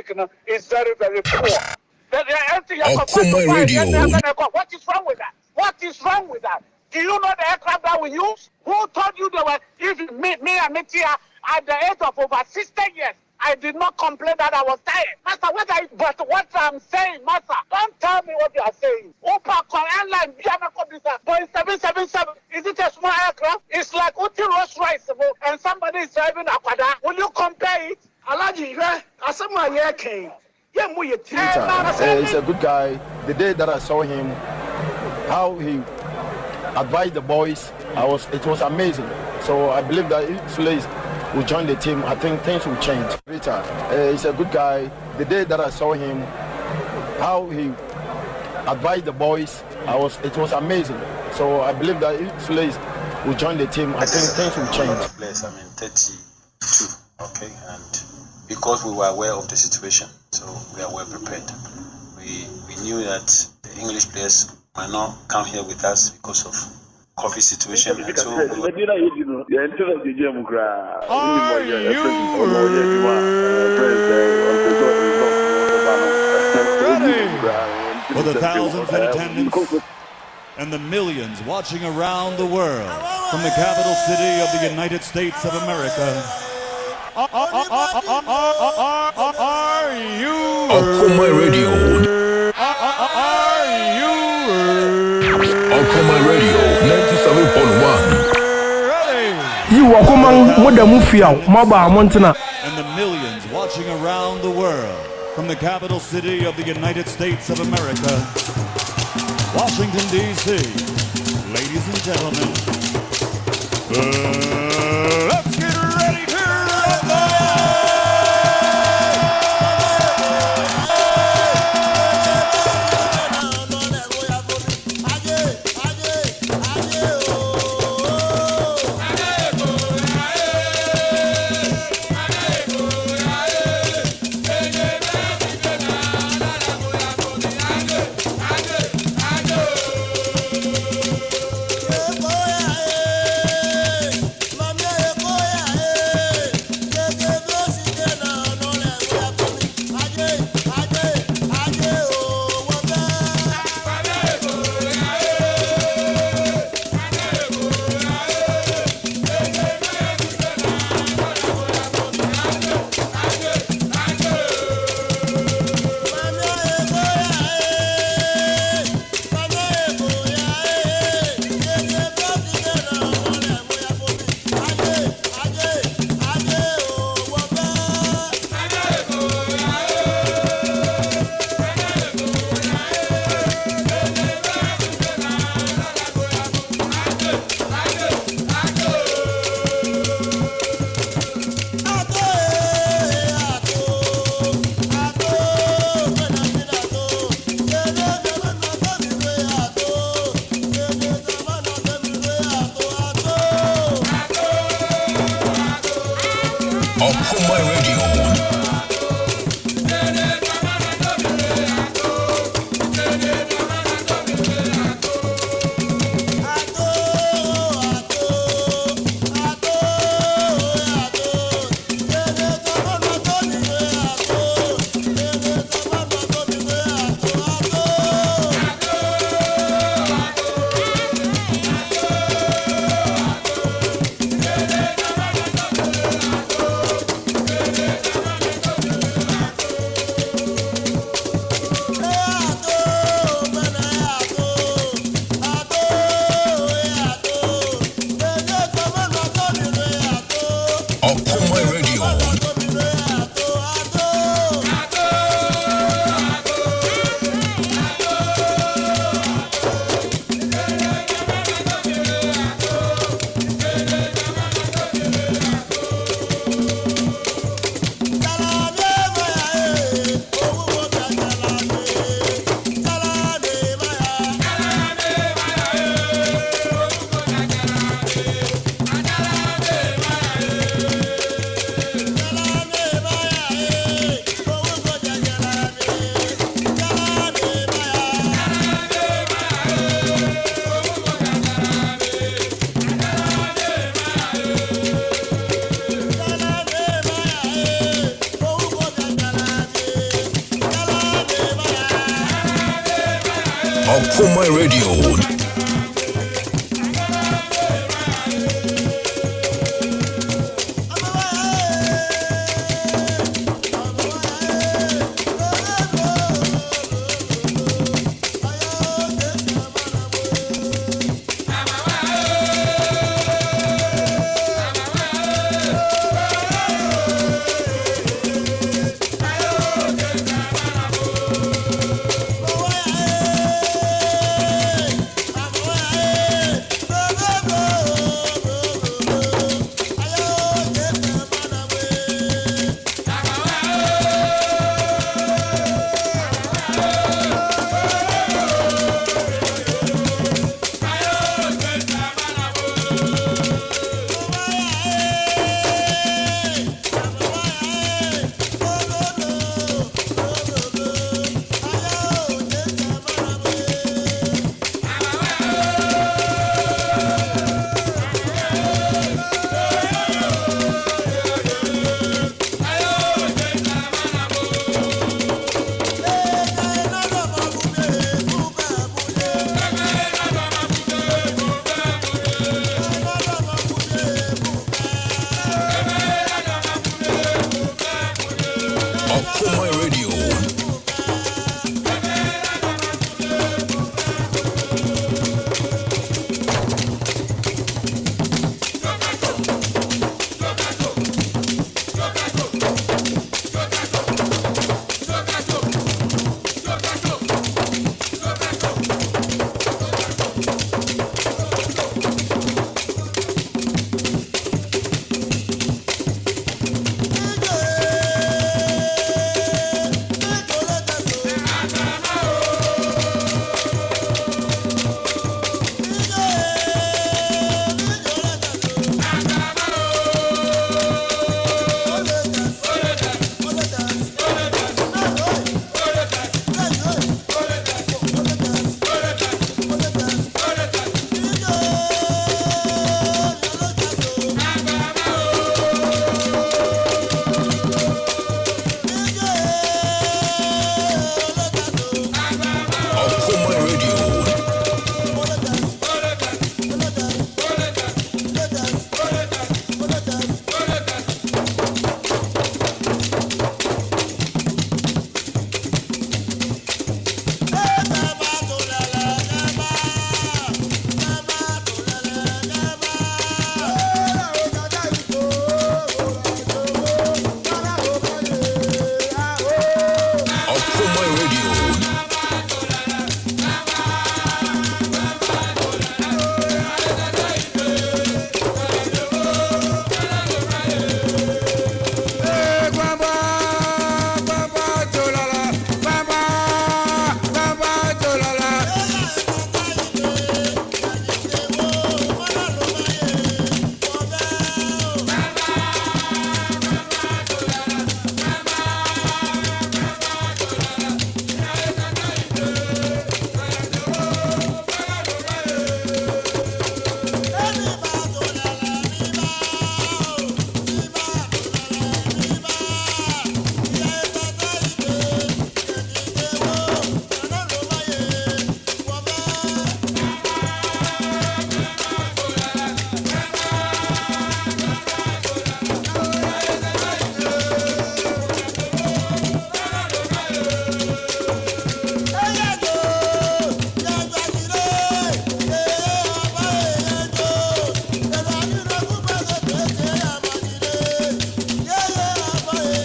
speak now is very, very poor. Okoman Radio. What is wrong with that? What is wrong with that? Do you know the aircraft that we use? Who told you they were, if me and Mitia at the age of over 60 years, I did not complain that I was tired. Master, what I'm saying, Master, don't tell me what you are saying. Opa airline, Boeing 777, is it a small aircraft? It's like Uti Rolls Royce, and somebody is driving Aquada. Will you compare it? Alaji, Asama Yake. He's a good guy. The day that I saw him, how he advised the boys, it was amazing. So I believe that if Slays will join the team, I think things will change. He's a good guy. The day that I saw him, how he advised the boys, it was amazing. So I believe that if Slays will join the team, I think things will change. 32, okay, and because we were aware of the situation, so we are well prepared. We knew that the English players might not come here with us because of COVID situation, and so we were... For the thousands in attendance and the millions watching around the world from the capital city of the United States of America. Are you Okoman Radio? Are you Okoman Radio 97.1. You Okoman Modamufia, Maba Montana. And the millions watching around the world from the capital city of the United States of America, Washington, D.C. Ladies and gentlemen, let's get ready to Okoman Radio. Okoman Radio.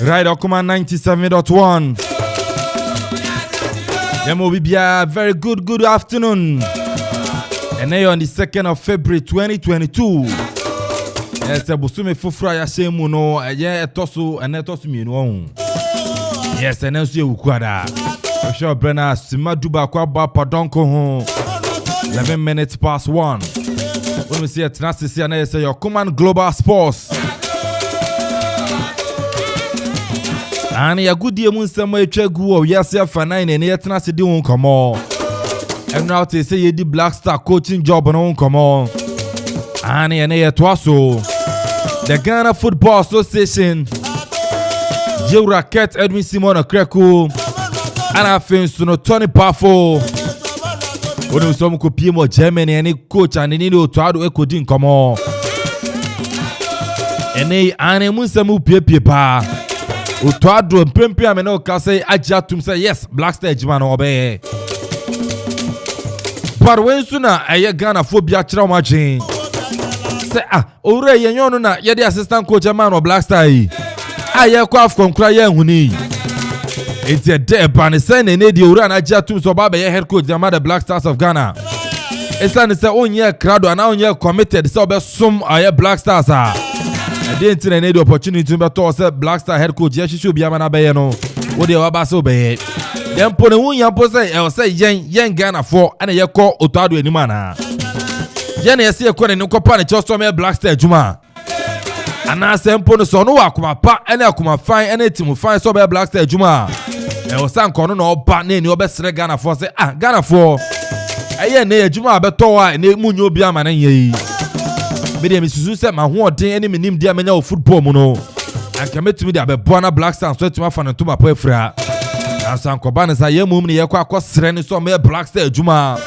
Right, Okoman 97.1. Yemobibia, very good afternoon. And now on the 2nd of February 2022. Yes, Busume Fufra Yashemu no, Tosu and Netosu Mino. Yes, and also Ukwada. Sure, Brenna, Simaduba Kwaba Padonko home. 11 minutes past 1. When we see a tenacity and say your Okoman Global Sports. And a good deal moon somewhere chegu yes fana and yet na se di won come on. And now they say you the Black Star coaching job on come on. And yet also the Ghana Football Association Joe Racket Edwin Simon Okreku and I think no Tony Parfo Onu so mko pie mo Germany ani coach ani ni oto ado ekodi nkomo. Ene ane munsemu pie pa. Oto ado mpempe amene o ka say agya tum say yes Black Star ejima no obe. But when suna eye Ghana phobia kira o magin. Say ore yenyo no na ye the assistant coach man of Black Star yi. Aye kwa afcon kura ye huni. It's a day ban say ne di ore na agya tum so ba be head coach the Black Stars of Ghana. Esa ne say onye crowd and onye committed so be sum aye Black Stars a. I didn't need the opportunity to talk say Black Star head coach yes should be amana be no. Wo de wa ba so be. Dem pone won yan po say yen Ghana for and ye call Otado anima na. Yen ye se ko ne nkopa ne chosto me Black Star adwuma. Ana se mpo no so no akoma pa ene akoma fan ene team fan so be Black Star adwuma. E o san kono no oba na ni obesre Ghana for say Ghana for eye ne adwuma abeto a ne munyo bi amana yi. Media misusu se ma ho odin ene menim dia menya o football mu no. Anka metumi dia bebo na Black Stars so tuma fa no tuma po afra. Ansa nkoba ne sa ye mum ne ye kwa akosre ne so me Black Star adwuma.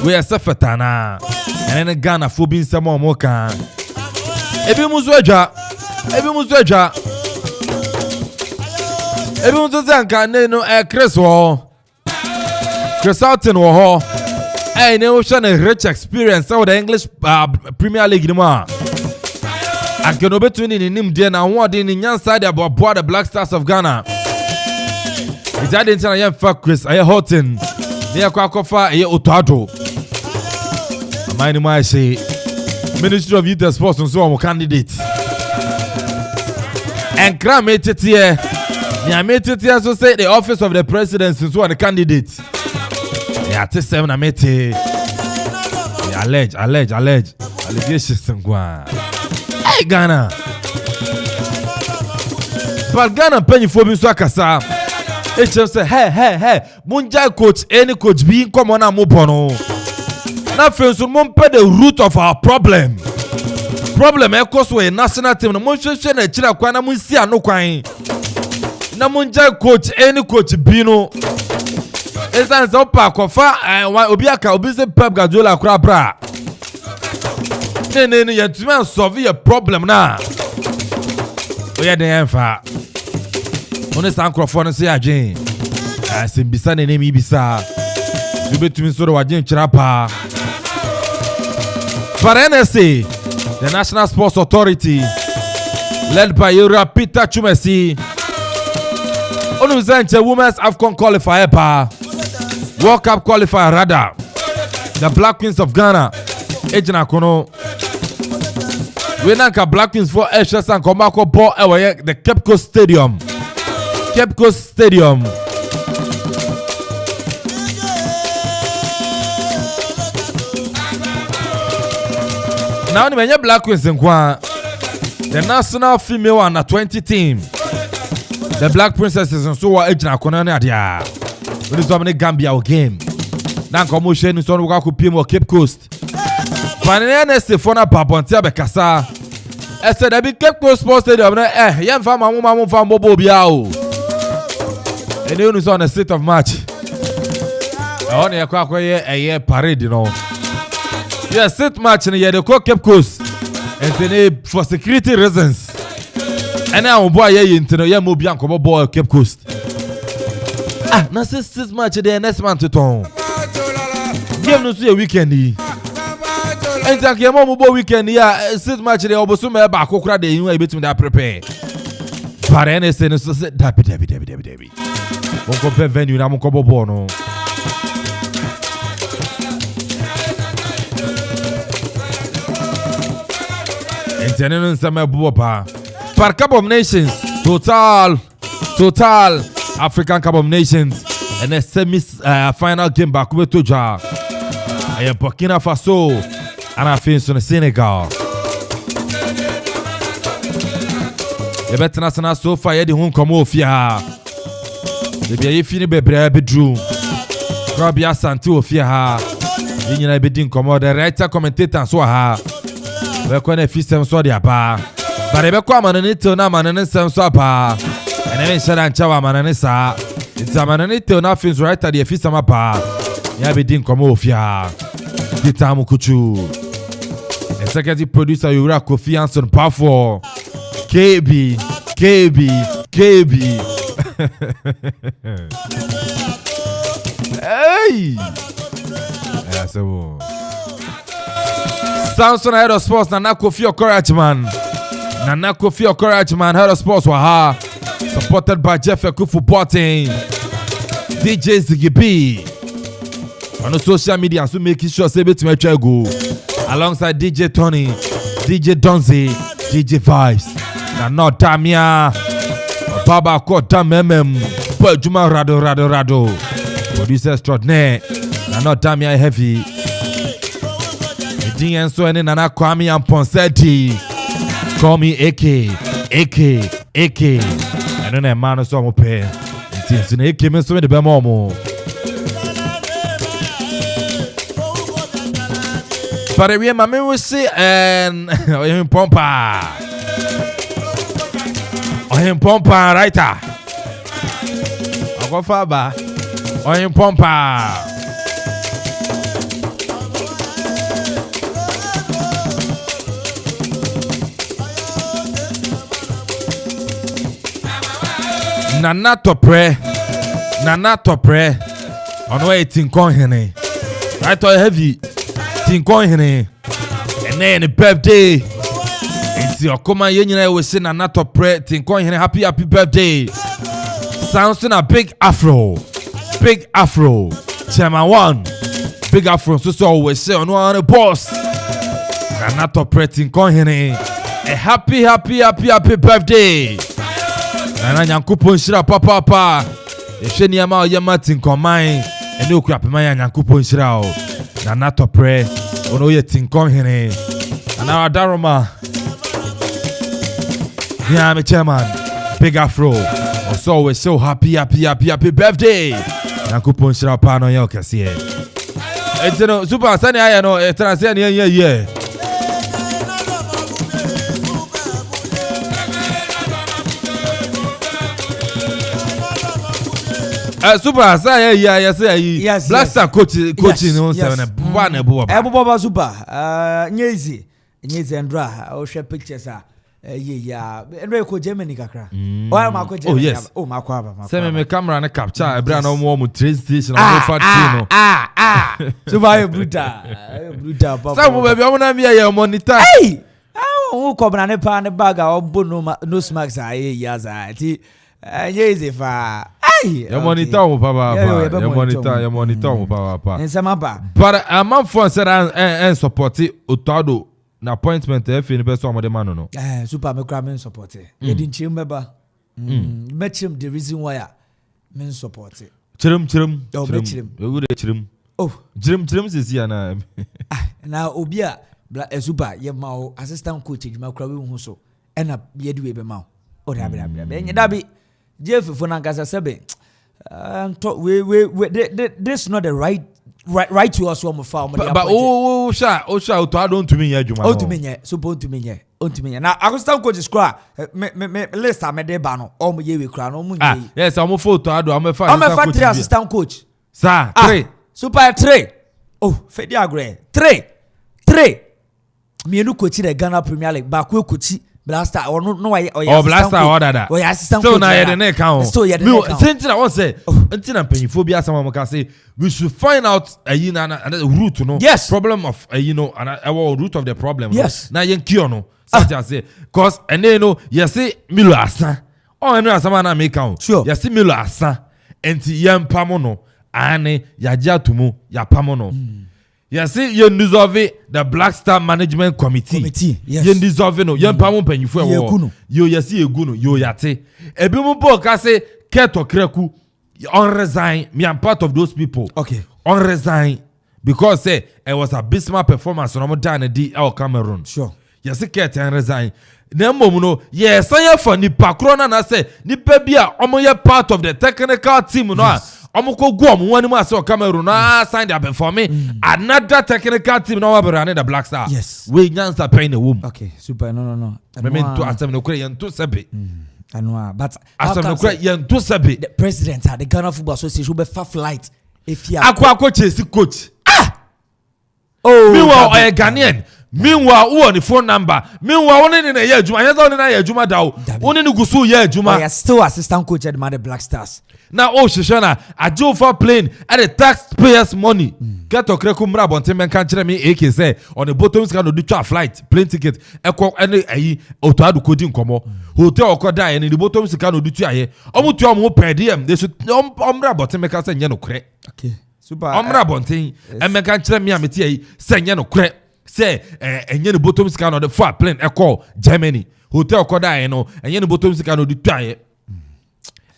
We are sefetana. Ene Ghana fo bi nsem o mo kan. Ebi muzu adwa. Ebi muzu zanka ne no Chris wo. Chris Alton wo ho. Hey, ne ocean a rich experience of the English Premier League ni ma. Anke no between ni nim de na ho de ni nyansa de aboa the Black Stars of Ghana. It had into na fa Chris aye Horton. Ne akwa aye Otado. Amani ma say Ministry of Youth and Sports so am candidate. And Kwame Amponsah Addi so say the office of the president so the candidate. Yeah, this seven I met allege allegations ngwa. Hey Ghana. But Ghana penny for me so akasa. It just say hey munja coach any coach be come on am bono. Na fe so mon pe the root of our problem. Problem e cause we national team no mon hwehwe na kira kwa na mun si anokwan. Na munja coach any coach be no. Esa nso pa kofa obi aka obi se Pep Guardiola kura bra. Ne yetuma solve a problem na. Oya den enfa. One stand crofo no se agin. Asimbisa ne nemi bisa. Tubetumi so do wagin kira pa. For NSA, the National Sports Authority, led by Yura Peter Chumesi, Onuzanche Women's AFCON qualifier pa. World Cup qualifier rather. The Black Queens of Ghana. Ejina kono. We nanka Black Queens for HS and Komako ball the Cape Coast Stadium. Cape Coast Stadium. Now the many Black Queens in Kwa. The national female under 20 team. The Black Princesses and so are Ejina kono na dia. When it's on the Gambia game. Now come on, Shane, so we go to Cape Coast. Panene se fona babontia be kasa. I said I be Cape Coast Sports Stadium. Yam fam mamu fam bobo bia o. And you know on the state of match. On ye kwa ye parade, you know. Yes, state match in the Cape Coast. And then for security reasons. And now boy ye into ye mo bia ko boy Cape Coast. Na six match there next month to ton. Game no see a weekend yi. Enta ke mo bo weekend ya six match there oboso me ba akokura de yin e betum da prepare. Para NSA no so say dabi. Won ko pe venue na mo ko bobo no. Enta no nsama bobo pa. Par Cup of Nations total African Cup of Nations and a semi-final game back with Toja. I am Burkina Faso and I finish on Senegal. The better national so far, the home come off here. The be fini be bedroom. Krabia Santi of here. You know, be doing come the writer commentator so ha. We're going to feast them so their bar. But I be come on it to na man and some so pa. And then said and chawa man and sa. It's Zamananite na fins right at the Fisama Pa. Yabidin Komofia. Gitamu Kuchu. Executive producer Yura Kofi Anson Powerful. KB. Hey! Yeah, so. Samson head of sports, Nana Kofi Okorageman. Head of sports, Waha. Supported by Jeff Ekufu Boateng. DJ Ziggy on the social media, so making sure say bit me go. Alongside DJ Tony, DJ Donzi, DJ Vibes. Nana Damia. Baba Kota Memem. Juma Rado. Producer extraordinaire. Nana Damia Heavy. Edin so ene Nana Kwame Amponsah Addi. Call me AK. I don't know man so mo pay. It's in AK me so me de be mo. But we ma me we see and Ohim Pompa writer. Go far ba. Ohim Pompa. Nana Topre on way Tinkon Hene. I thought heavy Tinkon Hene. And then the birthday. It's your Okoman Union was saying Nana Topre Tinkon Hene. Happy birthday. Sounds in a big afro. Chairman 1. Big afro. So always say on one the boss. Nana Topre Tinkon Hene. A happy birthday. Nana Nyankopon shira papa. Ehwe niama oyema tinkoman ene okura pema ya Nyankopon shira o. Nana Topre ono ye tinkon hene. Nana Daroma. Yeah, me chairman. Big Afro. Also we're so happy birthday. Nyankopon shira pa no ye okese. Etino super sani aya no etana se ne ye. Super, say yes. Black Star coaching on 7 one Ebo super. Nyezi Ndra. O share pictures yeah. Enwe ko Germany kakra. O ma ko Germany. Oh yes. O ma ko aba. Say me camera na capture ebra na mo train station on fat Super brutal papa. Say mo baby o na me ya monitor. Hey! O ko bra ne pa ne bag a obo no smacks ya za. Ti Nyezi fa. Your monitor mo papa. Your monitor mo papa. Nsema ba. But a man for said and support Otado na appointment if in person of the man no. Super me cry men support. You didn't chimba. Met him the reason why men support. Chirim. Oh, chirim. Oh, chirim is here na. Na obia super ye ma assistant coach ma cry we hu so. E na ye do we be ma. O da be. Jeff for Nankasa Sebe. This is not the right to us one farm. But sha to don't to me ya juma. Oh to me so bon to me. Now I go start coach scra. Me list am dey ba no. O mo ye we kra no mo ye. Yes, I'm photo ado I'm fa. I'm fa 3 assistant coach. Sir, 3. Super 3. Oh, Fedi Agre. 3. Me no coach the Ghana Premier League. Ba ko coach Blaster or no Blaster order that. Oh, assistant so now the neck count. So yeah, the neck count. Something I want say. Until I'm paying phobia, someone can say we should find out another root, you know. Yes. Problem of our root of the problem. Yes. Now you cure no. Something I say cause and then you know you say Milo asa. Oh, and someone I make count. Sure. You see Milo asa. Enti yam pamono. Ane ya jatumu ya pamono. You see, you dissolve the Black Star Management Committee. Yes. You dissolve no. You pamon penny for you see a guno. You yate. Ebimu po kase keto kreku. On resign. Me am part of those people. Okay. On resign because say it was a abysmal performance on Modern DL Cameroon. Sure. You see, keto and resign. Nemo no. Yes, I am for ni pakrona na say ni pebia. Omo part of the technical team no. Yes. Amoko go one more so Cameroon signed up for me. Another technical team now running the Black Star. Yes. We nyansa paying the womb. Okay, super. No. I mean to ask them no Korean to sebe. I know, but asem no kra ye nto sabe the president the Ghana Football Association will be flight if you akwa chase coach. Oh, meanwhile Ghanaian. Meanwhile, who on the phone number? Meanwhile, one in a year, Juma. Yes, on in a year, Juma. One in the Gusu year, Juma. I still assistant coach at the Black Stars. Now, oh, Shoshana, I do for plane at the taxpayers' money. Get to Krekumra, Bontemen can't me, AK say, on the bottom can do a flight, plane ticket, echo any Otadu coding como, hotel or die, and in the bottom can do to almost to more per diem. They should Omra Bontemen say, Yano cre. Okay, super. Omra Bonte, and me can't tell me, I'm say, Yano cre. Say, and yen bottom scan on the far plane, echo Germany, hotel Koda, and yen bottom scan on the tire.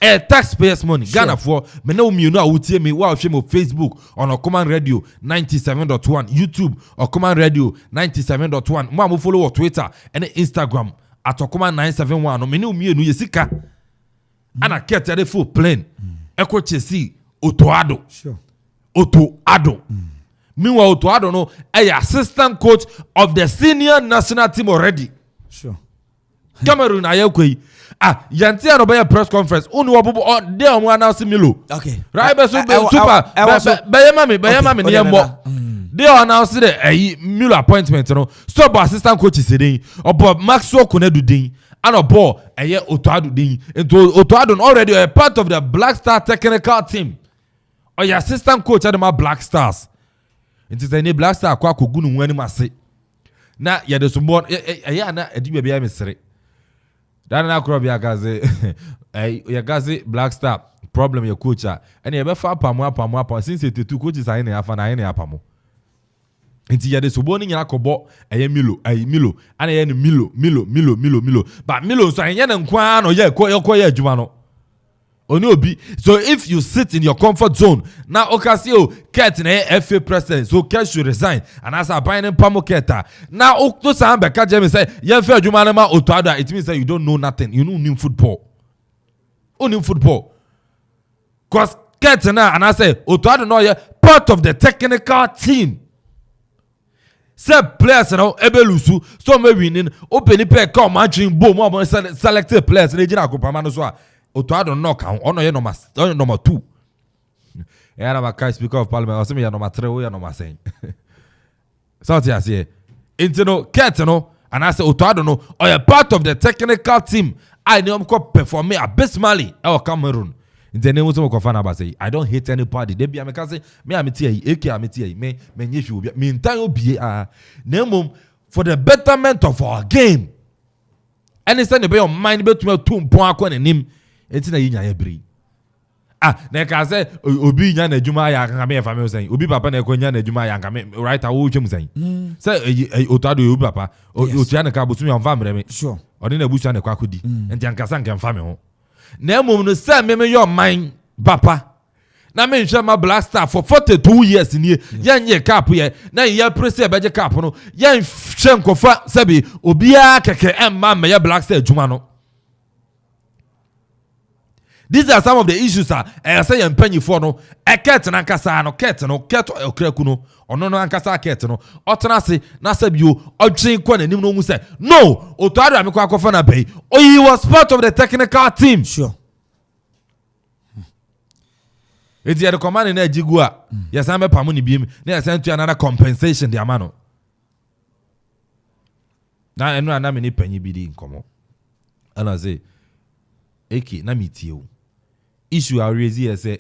Taxpayers' money, sure. Ghana for me know me know would me wow shame of Facebook on Okoman Radio 97.1, YouTube Okoman Radio 97.1. Mama follow on Twitter and Instagram at Okoman 971. No me know me no yesika. And I kept a full plane. Echo Chesi Otoado. Sure. Otoado. Meanwhile, Otoado no a assistant coach of the senior national team already. Sure. Cameroon ayekwe. Yanti no be a press conference. Unu obubu dey on announce Milo. Okay. Right be super. Bayama me ne yembo. They announce the Milo appointment no. Stop assistant coach is dey. Obo Maxwell Konedu dey. And obo Otoado dey. Into Otoado already a part of the Black Star technical team. Or your assistant coach at the Black Stars. Into the Black Star kwa kogunu wani mase. Na ya de sumo na edibe bia mesere. That na crop ya gaze ya gaze Black Star problem your coach and you be fa pamo since the two coaches are in afa na apamo nti ya de so boni nyina kobo Milo and Milo but Milo so anya na nkwa no ye koye adwuma no oni obi. So if you sit in your comfort zone now okasio Ket na FA president so Ket should resign and as a binding pamo Keta now okto san be ka jeme say ye fa adwuma na ma Otoado, it means that you don't know nothing, you don't know football. Only football cause Ket na and I say Otoado no ye part of the technical team. Say players now ebelusu so me winning open pe come matching boom mo selected players na jina akopama no so Otoado knock on your number 2. Yeah, I'm a speaker of parliament. Or some ya number 3 or ya number 7. So I say, into Ket no, and I say Otoado no, or a part of the technical team. I know I'm called perform me abysmally. Our Cameroon. In the name of Kofana say, I don't hate any party. They be a say, me I'm me you me entire be name for the betterment of our game. And it's be your mind bet to 2 point and him. It's na yinya ebri na ka say obi nya na adwuma ya kan me fa me say obi papa na ko nya na adwuma ya kan me right awo twem say say Otoado obi papa o tia na ka bosumi on fa mre me sure oni na busu na kwa kodi enti ankasa nkan fa me ho na emom no say me your mind papa na me nhwe ma Black Star for 42 years ni yan ye cap ye na ye press e beje cap no yan hwe nkofa sabi obi a keke emma me ye Black Star adwuma no. These are some of the issues I say and penny for no a cat and ankasa no cat or crekuno or no ankasa cat no otanasi na sabiu or chain kwan and no say no Otoado amekwa kofana bay or he was part of the technical team. Sure. It's the command in Jigua. Yes, I'm a pamuni beam. They sent to another compensation the amano. Now I know I'm in penny bidding come on. And I say Eki na mitio. Issue I raise here say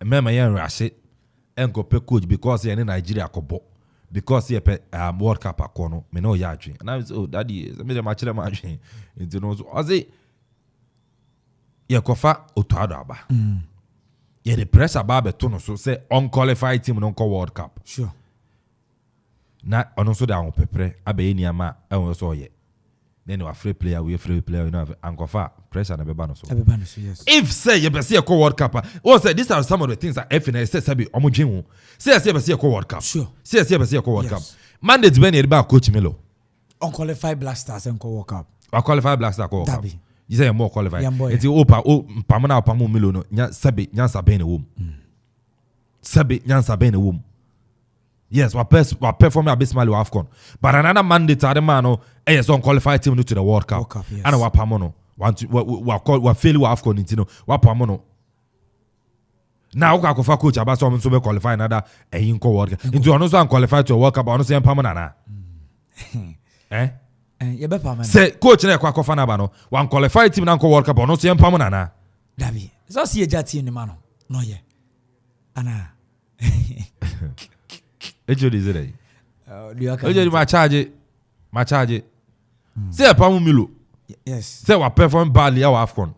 remember yan rush it and go pay coach because he in Nigeria kobo because he pe World Cup akono me no ya adwen and I say oh daddy me dey match them adwen into no so I say ye kofa Otoado aba ye the pressure ba beto no so say unqualified team no call World Cup sure na ono so da on pepre abe ni ama e won so ye then we free player you know ankofa pressure na beba no so yes. If say you be see a World Cup or say these are some of the things that FNL say sabi omodwen say you be see a World Cup sure say you be see a World Cup mandate ben e coach Milo unqualified Black Stars and World Cup qualified Black Star World Cup you say more qualified it's opa pamana pamu Milo no nya sabi nyansa ben e wom sabi nyansa ben e wom. Yes, we perform abysmally with AFCON. But another mandate at the man, yes, unqualified team to the World Cup. Yes. And our pamono. want wa fail wa AFCON ntino wa pamo no na wo ka kofa coach aba so so be qualify nada eyin ko world cup into ono so an qualify to world cup ono so empamo nana ye be pamo say coach na kwa kofa na ba no wan qualify team na ko world cup ono so empamo nana dabi so see eja team ni ma no ye ana ejo di zere ejo di ma charge say empamo Milo yes say wa perform badly ya AFCON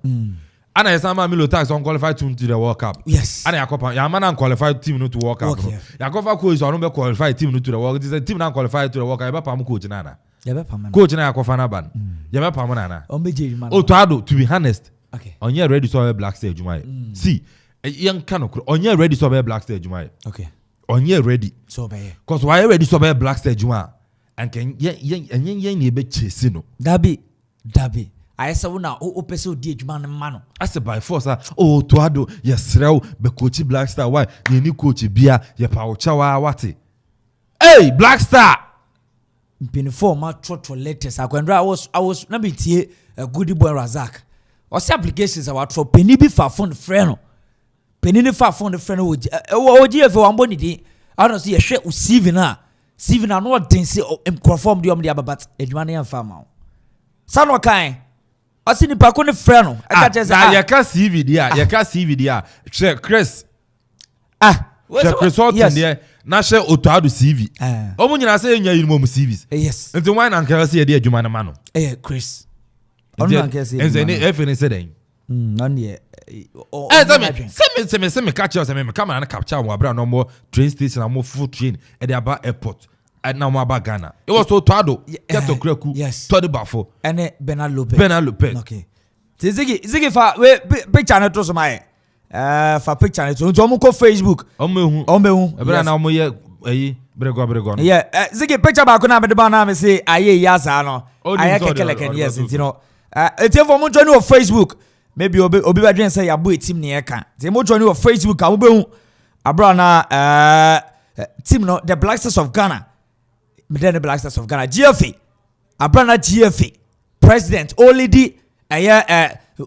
ana yesama Milo tax on qualified team to the World Cup. Yes. Ana yakopa ya man qualified team no to World Cup. Yakofa coach on be qualified team no to the World Cup. Team na qualified to the World Cup. Eba pam coach na na. Ya be pam. Coach na yakofa na ban. Ya be pam na na. On be jeri man. Otuado to be honest. Okay. On you ready so be black stage jumai. See, young kano on you ready so be black stage jumai. Okay. On you ready. So be. Cause why ready so be black stage jumai. And can yen ni be chase no. Dabi. I say una o pese odi adwuma ne ma no. As by force Otuado yesrew be coach Black Star why ni coach bia ye pa wo chawa wate. Hey Black Star. Before my trotro letters akwandra I was na be tie a goody boy Razak. O se applications a watro peni bi fa phone frɛ no. Peni ni fa phone frɛ no oji efe wambo ni di. I don't see a hwɛ o CV na no den se conform di om di ababat adwuma ne yamfa ma. Sano kan Asi ni pa ko ne frɛ no. Eka chese ya ka CV dia. Chris. Chris Horton dia. Na she Otuado CV. Omo nyina say enya yinu mo CVs. Yes. Nti why na nka say ye dey adwuma na ma no. Chris. Ono na nka say. Enze ni efeni say den. Non ye. Se me catch us me come na capture mo abra no mo train station mo full train e dey aba airport. Na mo aba Ghana. It was Otuado. Get to Kreku. Yes. To the Bafo. Ene Bernard Lopez. Okay. Ziggy fa we picture na to so my fa picture na to mo ko Facebook. Omehu. Ebra na mo ye eyi brego no. Yeah, Ziggy picture ba ko na be de ba na me say aye yasa no. Aye kekeleken yes you know. Etie for mo join on Facebook. Maybe obi ba dwen say ya bo team ne e ka. Tie mo join on Facebook a mo be hu abra na team no the Black Stars of Ghana. The Black Stars of Ghana GFA Abrana GFA President Olidi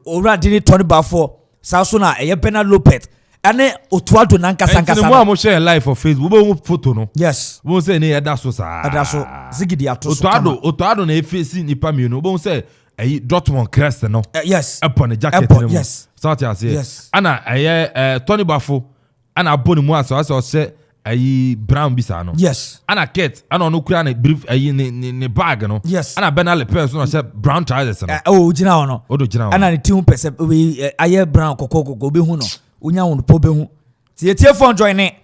ora dini Tony Bafo Sausuna Bernard Lopez ane Otuado nankasa mo am share live for Facebook bo photo no yes bo say ne eda so zigidi ato so Otuado na efesi nipa mi no bo say Dortmund crest no yes upon the jacket no yes so I say ana Tony Bafo ana boni mu aso say brown bisa no yes ana Kate ana no kura na brief ne bag no yes ana Bernard Lopez no say brown trousers no gina no ana ne team pese we aye brown kokoko be hu no unya won po be hu tie phone join ne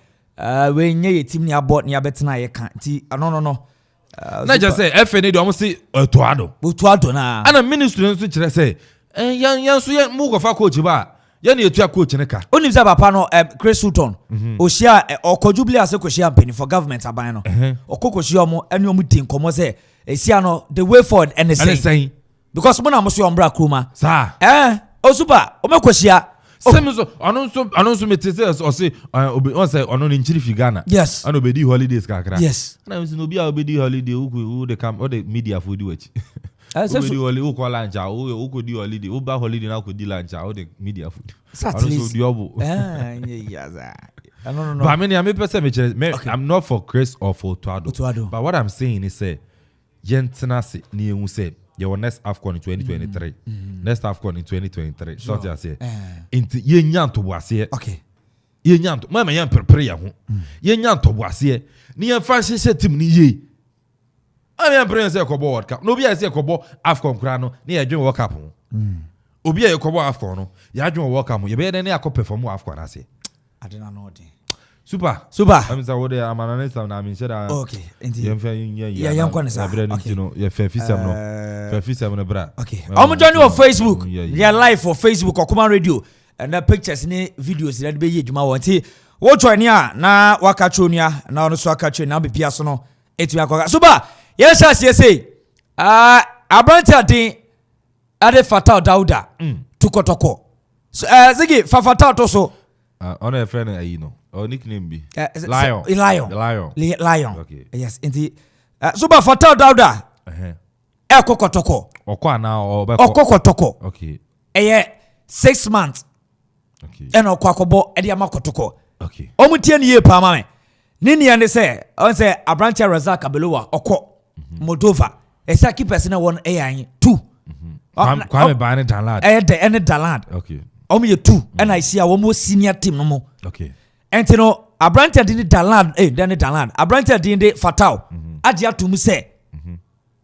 we nye ye team ni abot ni abetena ye kan ti no na just say FNA do almost say Otuado na ana ministry no so kire say yan so yan mu go fa coach ba yan ye tua coach ne ka onim say papa no Chris Sutton oshia okojubli ase koshia mpeni for government aban no okokoshia omo ene omo din komo say esia no the way forward anything because mo na mo so ombra kroma sa osupa omekoshia Semiso anonso metese o say on say ono nchiri fi Ghana yes and obedi holidays kakra yes na we no be obedi holiday who the come all the media for do watch obedi holiday who call lunch who go di holiday who ba holiday na go di lunch all the media food anonso di obo yes no but I mean I person me I'm not for Chris or for Otuado but what I'm saying is say yentena se ni ehun say your next AFCON in 2023. Next AFCON in 2023. So what I say. Inti ye nyanto boase. Okay. Ye nyanto. Mama yan prepare ya ho. Ye nyanto boase. Ni yan fa hye team ni ye. Ami yan prepare say kobo World Cup. No bi say kobo AFCON kra no, ni ya dwen World Cup ho. Obi ya kobo AFCON no, ya dwen World Cup. Ye be den ya ko perform AFCON ase. Adena no de. Super. I'm say what I'm an answer na me say okay. Yeah, yan kwa nisa. Okay. Yeah, fefisem no. Fefisem no bra. Okay. I'm joining on Facebook. Yeah, live for Facebook Okoman Radio. And the pictures ni videos that be ye juma wanti. Wo join ya na wakacho nia na ono so akacho na be pia so no. Etu yakoga. Super. Yes say. Abranti adin ade Fatal Dauda. Tukotoko. So Ziggy Fatal to so. Ono e friend ayi no. Or nickname be Lion. Lion. Lion. Okay. Yes. Indeed. Super Fatal Dauda. ekokotoko okokotoko okay 6 months okay ena okwakobo e de amakotoko okay omutie ne ye pa mame nini ande say on say Abrantia Razak Abelowa oko Moldova esa keepers na won ayan 2 Kwame Bane Dalad ene Dalad okay omu ye 2 ena isi a wo mo senior team no mo okay entino Abrantia din Dalad dene Dalad Abrantia din de Fatao ade atum say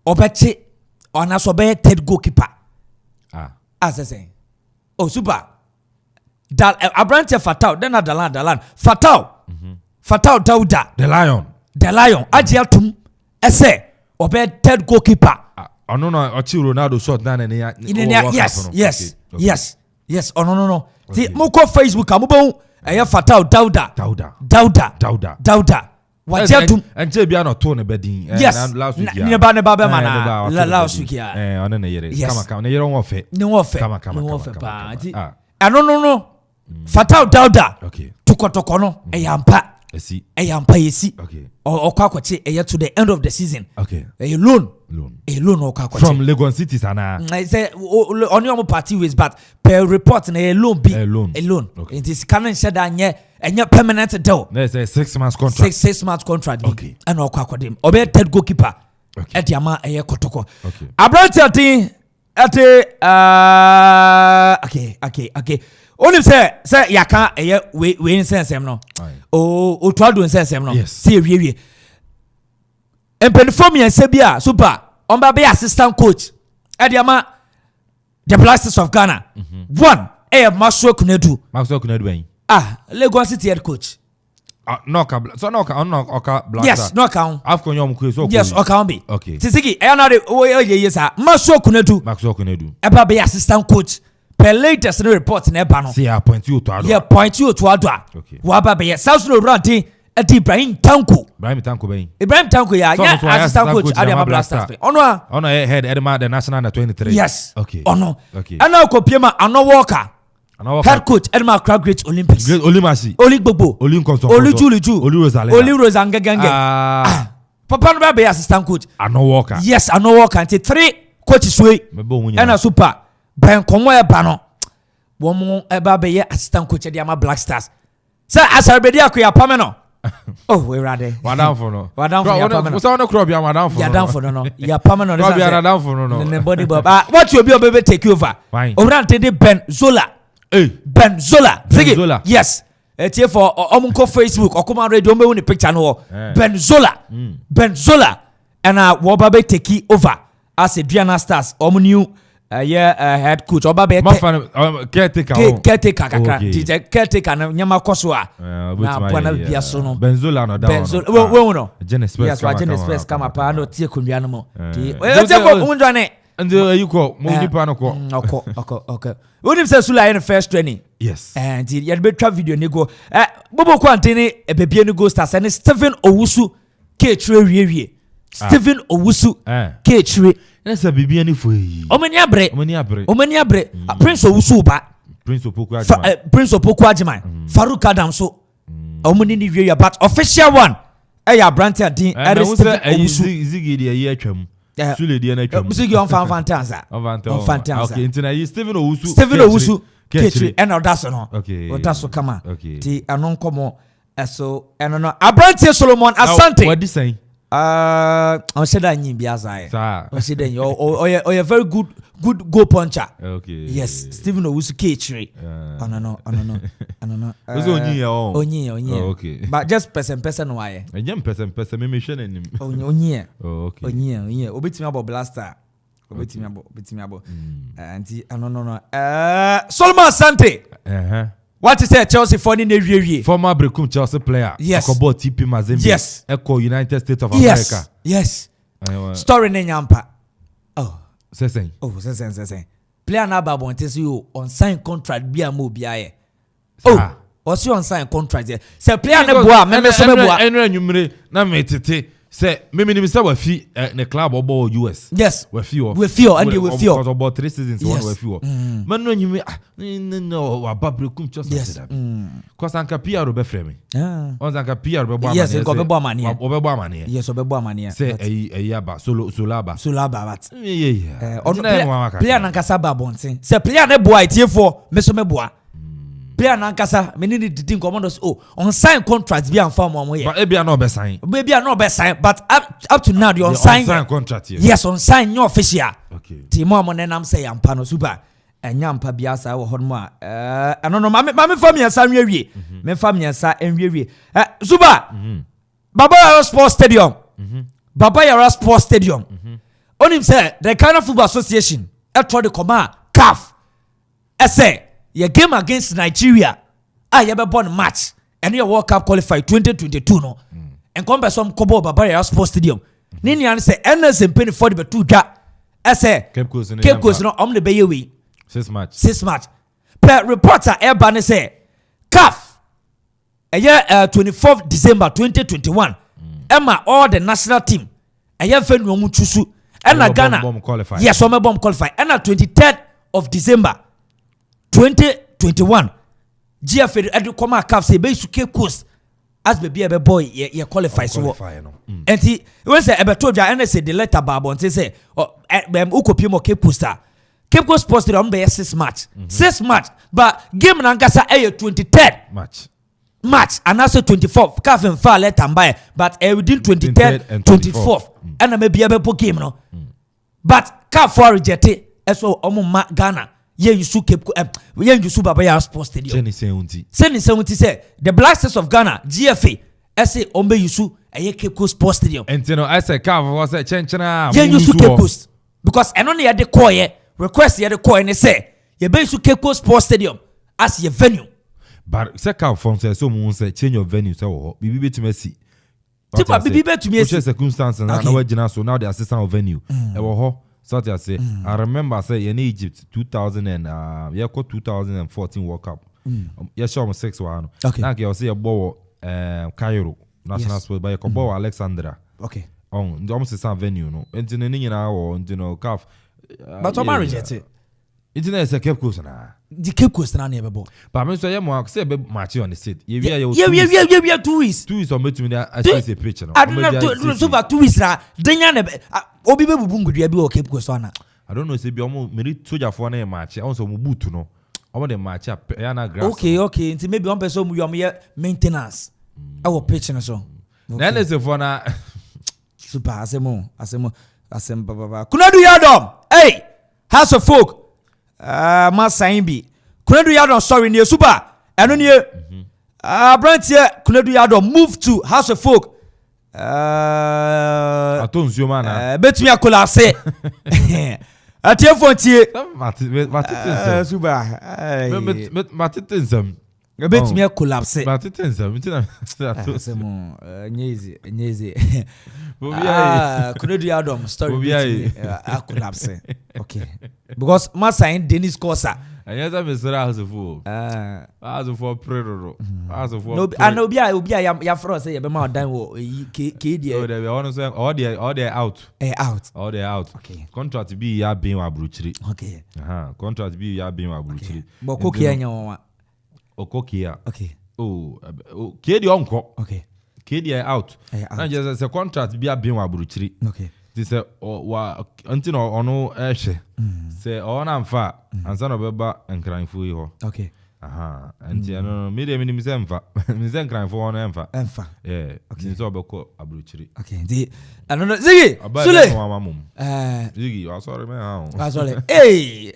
obeche ona so be third goalkeeper asese super Abrantia Fatao dene Dalad Fatao Fatao Dauda the lion ade atum ese obe third goalkeeper ono no ochi Ronaldo shot na ne yes no ti mo ko Facebook amobon eye Fatao Dauda wajatum enche bia no to ne bedin last week ne ba mana last week ono ne yere kama ne yere won fe kama pa ti no Fatao Dauda okay tukotoko no eyampa yesi okay okwakoche to the end of the season okay loan okwakoche from Lagos City sana I say only on party ways but per report na loan be a loan okay. It is canon said anya permanent deal there's a 6 months contract 6 months contract okay and okwakodem obe third goalkeeper okay ediama kotoko okay Abrantia tin okay only say yaka we insensem no o twado insensem no say wie empenifo miense bia super on ba be assistant coach ediama the Blasters of Ghana one Maxwell Kunedu ben Lagos City head coach Oka Blaster yes no count afcon yom ku so yes Oka be okay tisiki na de yes Maxwell Kunedu eba be assistant coach per latest report na eba no see appoint you to ado yeah point you to ado okay wa ba be South no run tin ati Ibrahim Tanko ben ya assistant coach Adama Blasters ono head Edema the national under 23 yes okay ono okay ana okopiema ano Walker head coach Edema Accra Great Olympics Olimasi Oli Gbogbo Oli Nkonso Oli Juliju Oli Rosalie Oli Rosangangenge papa no be assistant coach ano Walker yes ano Walker and 3 coaches way ana super ben komo e ba no wo mo e ba be assistant coach de ama Black Stars say asarbedi akoya pame no oh we rade wadam for no we so no crop ya wadam for ya down for no ya pame no crop ya wadam for no ne body bob what you be obebe take over obrante de Ben Zola Ziggy yes etie for omunko Facebook Okoman radio me woni picture no Ben Zola and wo ba be take over as a Diana Stars new head coach oba be caretaker kakra DJ caretaker na nyama koso a na bwana bia so no Benzola no down we no Genesis kama pa no tie konua no mo e te ko unjane ndio ayiko mo nipa no ko okay unim say Sula in first training yes and you be try video ni go bobo kwantene ebebie ni go stars and Stephen Owusu Kechire wie Stephen Owusu Kechire esa bibia ni fo yi omani abre Prince Owusu ba Prince Opoku Ajiman Farouk Adam so omani ni wie but official one Abrantia din Stephen Owusu zigidi ayi atwam Sule dia na twam musigi on fantanza okay intina yi Stephen Owusu Kechiri and odaso no okay odaso kama ti anon komo eso eno Abrantia Solomon Asante what this saying on said that yin biaza on said that you very good goal puncher okay yes Stephen Owusu Kechiri no onyi okay but just person why again person me share nim onyi okay onyi obetimi abo Blaster obetimi abo anti no Solomon Asante what is it Chelsea for in the former Brekum Chelsea player yes Akobo TP Mazembe yes Echo United States of America yes story ne nyampa sesen player na ba bonte so you on sign contract bia mo bia ye was you on sign contract say player ne boa me so me boa enra nwumre na metete Say me say we fi the club obo US. Yes. We fi and we feel. Because about 3 seasons Yes. one we fi. Man no you no wa babre kum just Yes. that. Cause anka PR be frame me. On anka PR be bo Yes, go be bo amane. Obe bo amane. Yes, obe bo amane. Say aba solaba. Solaba but. Yeah. Player nankasa ba bonten. Say player ne boa itiefo me so me boa. Player nankasa me ni didi commandos on sign contract bi amfa mo ye. But e bia no be sign. But up to now the on sign contract. Yes, on sign no official. Okay. Ti mo nenam say ampa no super. Enya ampa bia sa wo hono a no ma me fa miensa nwie me fa miensa nwie super Baba Yara Sports Stadium Baba Yara Sports Stadium onim say the Ghana Football Association try the command CAF say your game against Nigeria you be born match and your World Cup qualify 2022 no and come by some kobo Baba Yara Sports Stadium ni ni an say NS mpeni for the two dwa say Cape Coast no the be we 6 match. Per reporter Airbane say CAF 24th December 2021 Emma all the national team fenu omu chusu na Ghana yes o me bomb qualify and 23rd of December 2021 GFA edu come CAF say be su Cape Coast as be be boy ye qualify so and he when say e be told ya and say the letter babon say ukopie mo Cape Coast Cape Coast Sports Stadium be 6 match. 6 match. But game nankasa 23rd match and also 24th. CAF and far let and by but within 23rd and 24th. And maybe a game no. But CAF for reject so omo Ghana. Ye you su Cape ye you su Baba Yara Sports Stadium. Seni say the Black Stars of Ghana GFA say ombe you su Cape Coast Sports Stadium. And you know I say CAF was say chenchena. Ye you su Cape Coast because eno na de call request the coin say you be to Cape Coast Sports Stadium as your venue. But second from say so mun say change your venue say wo bibi betumi see. Tipa bibi betumi see. Which circumstance na we gina so now the assistant of venue. E wo ho so I say I remember say in Egypt 2000 and 2014 World Cup. Yeah sure 6 one. Now you say you bow Cairo National Sport by you bow Alexandria. Okay. On almost the same venue no. Enti ne nyina wo you know CAF. But I'm reject it. It's not a Cape Coast na. The Cape Coast na never bo. But me so you mo say be match on the seat. Yeah 2 weeks. 2 weeks on between there I see a picture no. I don't know super 2 weeks na. Denya na obi be bubu ngudua bi o Cape Coast na. I don't know say be omo me soldier for na match. Also mo boot no. Omo the match ya na grass. Okay. Until maybe one person you am maintenance. Our pitch na so. Na let's say for na super asemo. Baba. Kunadu Yadom. Hey, House of Folk. Masaimbi. Kunadu Yadom sorry near super. And near branch here Kunadu Yadom move to House of Folk. Atonzio mana. Bet me a collapse. At your frontier. Super. Matitensam. Bet me a collapse. Matitensam. Nyezi. Kunadu Yadom story. A collapse. Okay. Because Masain Dennis Kosa. And yes, I'm Mr. House of Fool. House of Four Predator. House of Four. No, I know be ya for say be ma dan wo KD. Oh, they want to say all they out. Out. All they out. Okay. Contract be ya bin wa bruchiri. Okay. Contract be ya bin wa bruchiri. But Koki anya wa. Okokia. Okay. Oh, KD onko. Okay. KD out. And just say contract be ya bin wa bruchiri. Okay. This wa until ono ehwe. Say ona mfa ansa no beba enkranfo yi ho. Okay. And no me dey minim say mfa. Me say enkranfo ono emfa. Emfa. Yeah. Okay. So obeko abruchiri. Okay. The anono Ziggy. Sule. Ziggy, you sorry man. Sorry. Hey.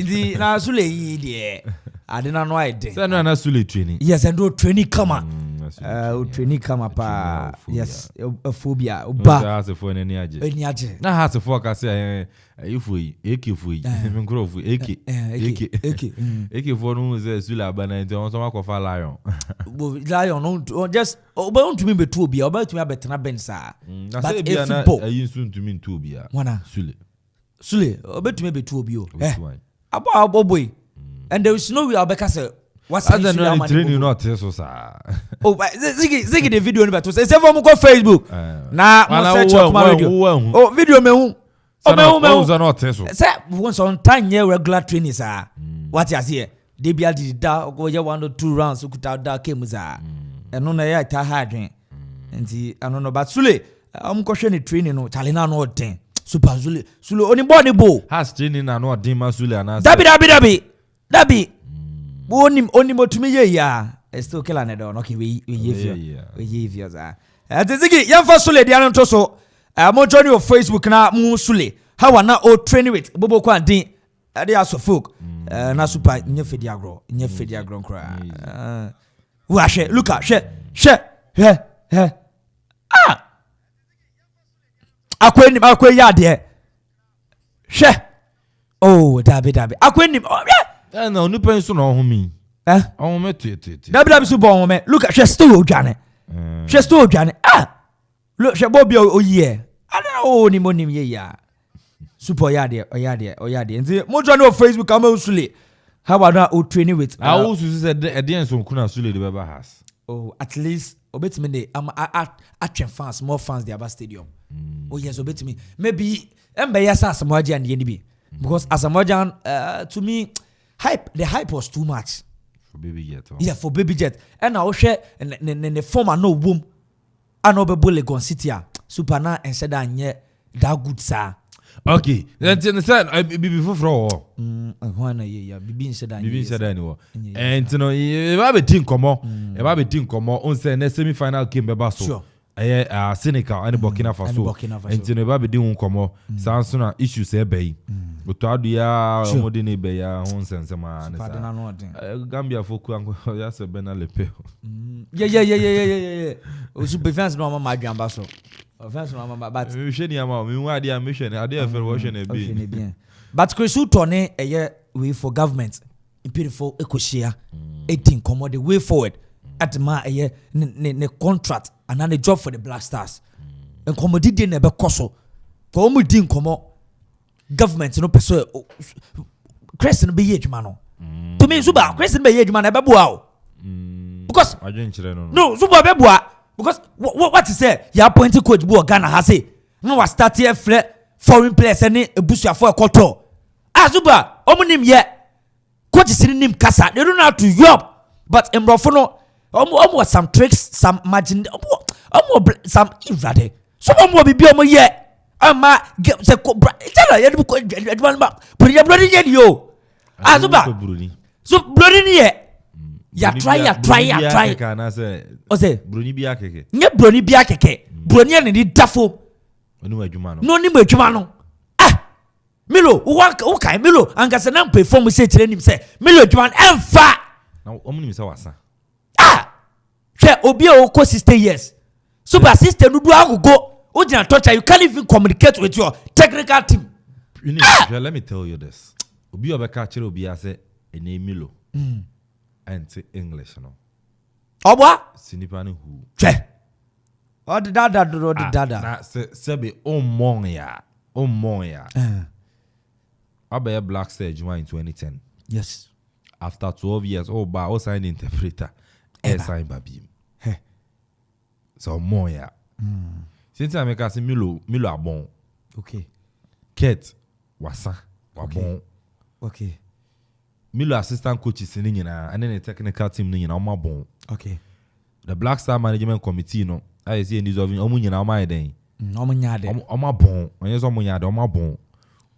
The na Sule yi dey. I didn't know I did. Say no na Sule training. Yes, and do training come training come pa. Yes, a phobia. Ba. Has a phone any aje. Any aje. Na has a phone ka say ifu yi, eki fu yi. Me nkro fu eki. Eki for no say Sule abana nti on so makofa lion. Lion no just oba ntumi betu obi, oba ntumi abetena ben sa. But if na ayin so ntumi ntu obi a. Sule, oba ntumi betu obi o. Abo boy. And there is no way I'll be say What's the training not so sir. Oh, zigi the video ni beto. Say for mo go Facebook. Na mo search Okoman radio. Oh, video me hu. Oh, me hu. Say once on time here regular training sir. What you say? They be did da go je 1 or 2 rounds ukuta da came sir. Eno na ya ta hard dwen. Nti eno no but Sule am ko hwe ni training no chale na no den. Super Sule oni body bo. Has training na no den ma Sule ana. Dabi. Oni motumi ye ya. Still killer ne do no ke we ye fio za. Atizigi yamfa Sule dia no to so. Mo join your Facebook na mu Sule. How na o training with bobo kwa din. Ade aso folk. Na super nye fedi agro nkra. Wa she look at she. Akwe ya de. She. Oh, dabi. Akwenim. Oh, yeah. No, no pen so no humi. On me tu. Dabi so bon me. Look at she still odwane. She still odwane. Look, she bobi o ye. Ada o ni monim ye ya. Super oyade. Nti mo join no Facebook am Sule. How about o training with? I also said edian so kuna Sule the baba has. Oh, at least obetime dey am atwen fans, more fans dey about stadium. Oh yes, obetime. Maybe embe yes Asamoah and the bi. Because Asamoah to me the hype was too much. For baby jet. Yeah, for baby jet. And I share the former no boom. And obebo Legon City super na and said that good sir. Okay, that's in the side. Before for one year, Bibi said anyway. And you know, if I be think come on say next semi-final game be baso. Sure. Senegal and Burkina Faso. And you know, if I be doing come on, Sansona issues be. But to do ya, modern be ya, on sense man. Gambia for Kwango, yes, a Benalepe. Yeah. Osu defense no ma adwamba offense no ma but mission ya ma me wa dia mission ade for washing e be. But Krisu Tone way for government imperial ekoshia etin come the way forward at ma ne contract and an job for the Black Stars. En komodidi na be koso. For mu din komo government no person Christian be ye adwuma no. To me suba Christian be ye adwuma na be boa o. Because no suba be boa. Because what you say, you appoint coach Bo Ghana has say. No was start here foreign players any ebusia for a quarter. Azuba, omunim ye. Coach is in him kasa. They don't know how to yob. But in Brofono, almost some tricks, some margin, some invade. Some more be omo ye. Ama get the tell you but you bloody yo. Azuba. So bloody ye. Ya try. O say broni bia keke. Nye broni bia keke. Broni ene di dafo. Onu adwuma no. No ni adwuma no. Milo, wo kai Milo anka se na perform say kire nim say Milo adwuma emfa. Na omunim say wasa. Hwe obi a wo ko 60 years. Super sister no do agogo. O gina torture, you can't even communicate with your technical team. You know, let me tell you this. Obi obeka kire obi a say ene Milo. Anti English no. Obwa? Sinipani who? Che. Oh the dada. Na sebe omonya. Abe Black Stage in 2010. Yes. After 12 years, I signed interpreter. Signed Babim. So moya. Since I make us Milo abon. Okay. Kate wasa wabon. Okay. Milo assistant coaches in and then the technical team in bon. Okay. The Black Star Management Committee, no, I see in this of Omunya my day. Oma bon. When you're Omunya, Oma bon.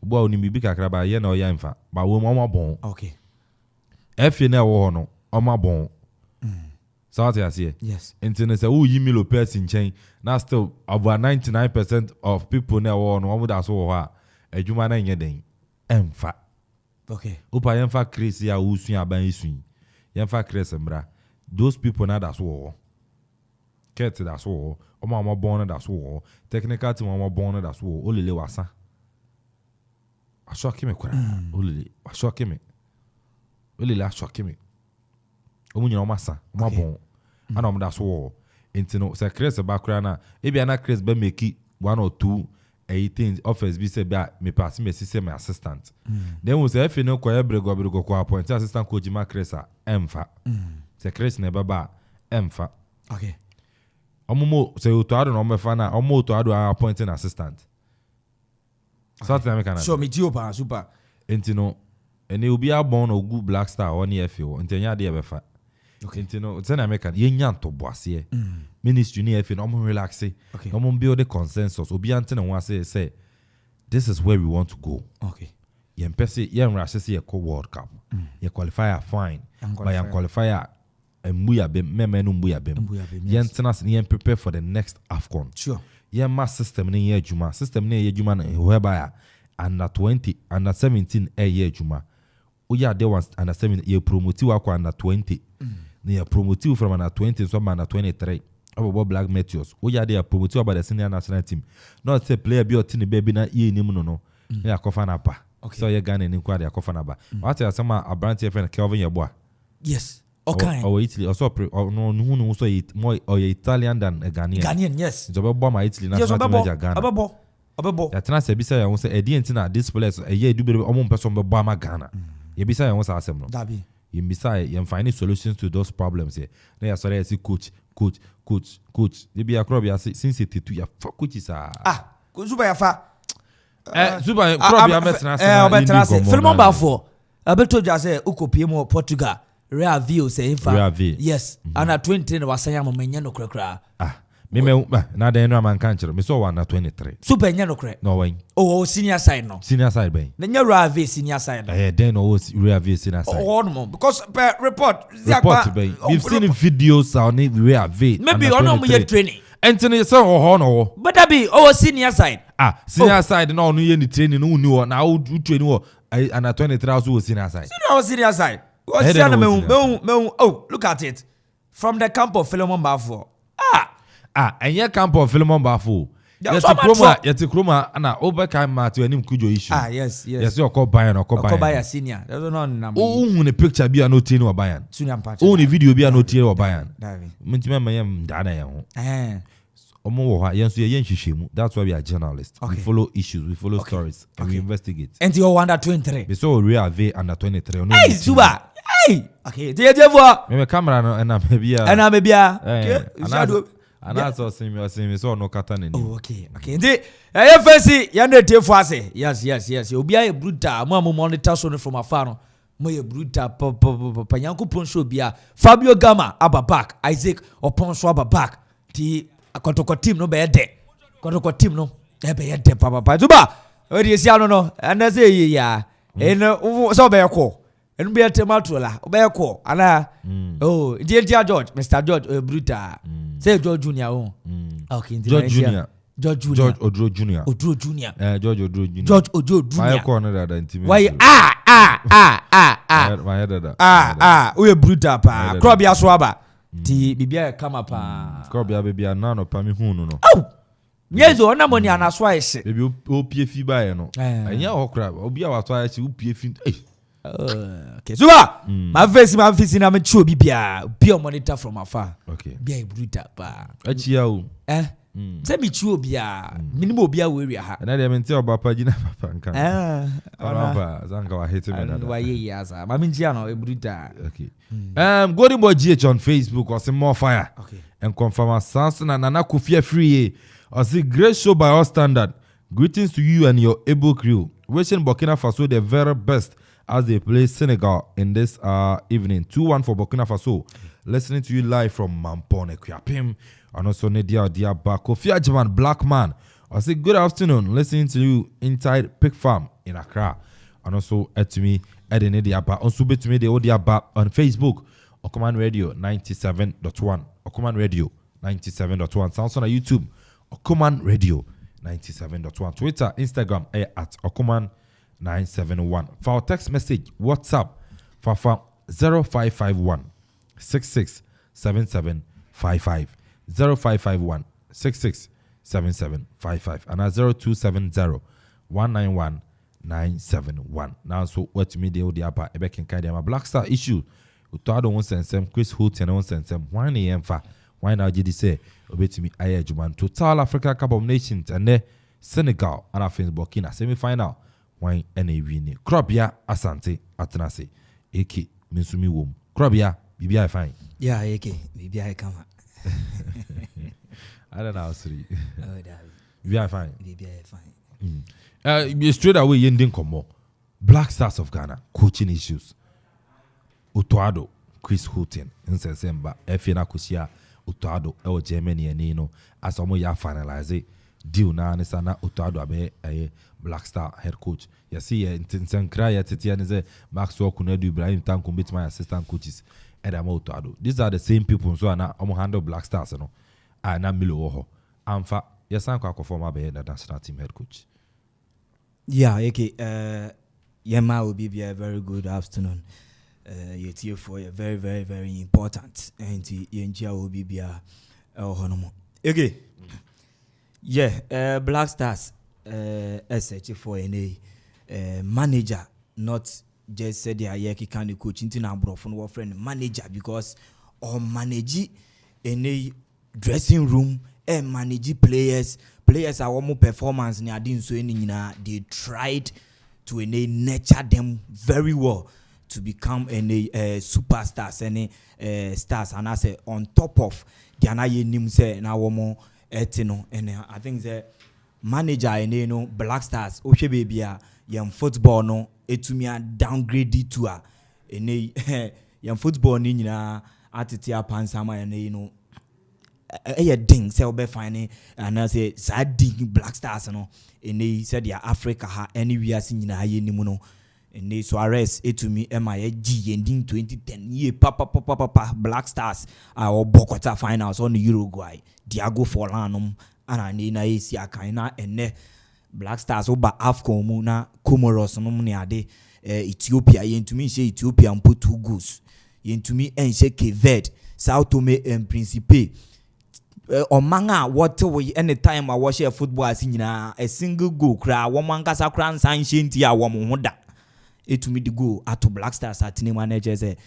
Boy, only be big acraba, yen or yanfa, but Oma bon. Okay. If you never no, Oma bon. So I see. Yes. Internet say, oh, you Milo person chain. Now still about 99% of people never know that's all. A Jumana in your day. Emfa. Okay. Opa yemfa crazy ya usun aban isun. Yemfa crazy mbra. Those people now that's all. Kete that's all. Oma born that's all. Technical team oma born that's all. Olele wasa. Ashoki me kwara. Olele. Ashoki me. Olele ashoki me. Omunya oma sa. Oma born. Ana that's all. Intino say crazy bakra na. Ebi ana crazy be make 1 or 2 18 office be say me pass me see my assistant. Then we say if you know ko ebrego ko appoint assistant coach ma Cresa emfa. Say Chris ne baba emfa. Okay. Omo say to ado no me fa na omo to ado appointing assistant. So that make So me tio pa super. Entino ene obi abon ogu Black Star on EFO entenya de befa. Okay. Entino say na make ye nyan to boase. Ministry ni EFO no mo relax. Okay. No mo build the consensus. Obi ante na wan say this is where we want to go. Okay. Yen pese yen rush say ye ko World Cup. Ye qualifier fine. But yen qualifier mbuya bem memenu mbuya bem. Yen tenas yen prepare for the next AFCON. Sure. Yen ma system ni ye juma. System ni ye juma whereby under 20, under 17 ye juma. Oya de ones under 17 ye promote wa kwa under 20. Ye promote from under 20 so under 23. About Black Meteors. Oya de promote about the senior national team. Not say player be or team baby na ye ni no. Ya kofa na pa. Okay. So ye Ghana ni kwa de kofa na ba. What ya sama Abranti friend Kelvin Yeboah. Yes. Okay. Or Italy also no so more or Italian than a Ghanaian. Ghanaian, yes. So about my Italy national team Ghana. Ababo. Ya tena se bisa ya won say edi entina this place a ye do be omo person be bo ma Ghana. Ye bisa ya won say asem no. Dabi. Ye bisa ye find solutions to those problems here. Na ya sorry say coach. They be a crop ya since 82 ya fuck coach is Zuba ya fa. Zuba crop ya metina say. Metina say. Philemon Bafo. Abeto ja say ukopie mo Portugal. Real view say in fact. Yes. Ana 20 na wasanya mo menya no krakra. Me na the no man kan me so one na 23. Super nya no kra. No way. Oh senior side no. Senior side ben. Na nya Real view senior side. Then no Real view senior side. Oh no because per report. Ben. We've seen videos on Real view. Maybe on mo ye training. Anthony say no. But that be senior side. Senior side no ye ni training no ni na o training wo under 23 also senior side. Senior side. Oh, look at it. From the camp of Philemon Bafo. And your camp of Philemon Bafo. Yeti Kroma ana overcome ma to enim kujo issue. Yes. Yes, you call Bayern senior. That's no number. Oh, the picture be a no tin or Bayern. Senior patch. Oh, the video be a no tin or Bayern. David. Mintima mayam dana ya. Omo yen so yen hwehwemu. That's why we are journalists. Okay. We follow issues, we follow stories, and we investigate. And you under 23. We saw Real V under 23. Hey, Zuba. Hey. Okay, dear voir. Me camera no and maybe okay. And I saw me so no katane. Oh, okay. Ndi FNC yande tie fo ase. Yes. Obi aye brutal. Mo monitor so from afar no. Mo ye brutal panyanko ponsho bia. Fabio Gama aba back. Isaac Oponso aba back. Ti akotoko team no be de. Kotoko team no e be de papa. Zuba. O di esi ano no. Ana say ye ya. So be ko. Enu be tematola. Be ko. Ana. Oh, dear George, Mr. George brutal. Say George Junior. Okay, George Junior. George Odro Junior. George Odro Junior. George Ojo Junior. My corner that intimate. Why My head that. We brutal pa. Crop ya swaba. Ti bibia come up pa. Crop ya baby anano pa mi hunu no. Oh. Yes, o na money anaswa ese. Baby o pie fi ba ye no. Anya okra. Obi a wato ese o pie fi. Okay. Zuba. My face na me chu bibia. Be on monitor from afar. Okay. Be brutal pa. Achia o. Say me chu bia. Minimo bia we ha. Na dem nti oba pa gina papa nka. Papa zanka wa hate me na. Wa ye yaza. Ma minjia no e brutal. Okay. Golden Boy GH on Facebook or some more fire. Okay. And confirm Samson and Nana Kufia Free. Or see great show by all standard. Greetings to you and your able crew. Wishing Burkina Faso the very best as they play Senegal in this evening. 2-1 for Burkina Faso. Listening to you live from Mampone Kuyapim. And also Nedia Diaba Kofi Ajiman Black Man. I say good afternoon. Listening to you inside Pig Farm in Accra. And also to me Eddie Diaba. Also to me the Odiaba on Facebook. Okoman Radio 97.1. Okoman Radio 97.1. Sounds on YouTube. Okoman Radio 97.1. Twitter, Instagram at Okoman 971. For our text message, WhatsApp, Fafa 0551 667755 0551 667755 and at 0270 191 971. Now, so what me the upper Ebekin Kadiama Black Star issue. Utado won't send some Chris Holt and won't send some 1 a.m. Why now did he say obey to me Juman Total Africa Cup of Nations and Senegal and afei Burkina semi-final wan ene win Krobia Asante Atenase AK Minsumi wom Krobia bibia fine yeah AK bibia come I don't know three oh that bibia fine fine straight away yending komo Black Stars of Ghana coaching issues Utoado Chris Houghton nsensemba efina kusia Utoado e Germany ene no asomo ya finalize deal na ne sana Utoado abe Black Star head coach. You see, Nsenkra ya Titian is a Maxwell Kunedu Ibrahim Tanku meet my assistant coaches and I'm Utoado. These are the same people so na handle Black Stars, you know. Na Milo Oho. Amfa, yes, I'm going to form the national team head coach. Yeah, okay. Yema will be a very good afternoon. Yet here for a very, very, very important. And Yenja will be a honomo. Okay. Yeah, Black Stars. SH for a manager, not just said they are yaki kind of coach into our bro from friend manager because or manage any dressing room and manage players are one performance in adin so they tried to nurture them very well to become any superstars any stars and I say on top of the anaye nim say na womo etino and I think that manager and no Black Stars ohwe baby a yam football no etumia downgrade to a ene yam football ni nyina atete apansama ene no ding say obe fine and say sad ding Black Stars no ene said dia Africa ha anywhere si nyina aye nimu no ene Suarez etumi MIG ending 2010 ye papa Black Stars or Bogota finals on Uruguay Diago Forlanum ana ni na esi akana ene Black Stars oba AFCON mu na Comoros no mu ne ade Ethiopia yentumi she Ethiopia mpo 2 goals yentumi enche Cape Verde Sao Tome and Principe omanga what we anytime I watch football as nyina a single goal kra wo mankasa kra nsan hye a wo mo hoda etumi the goal at Black Stars at team manager say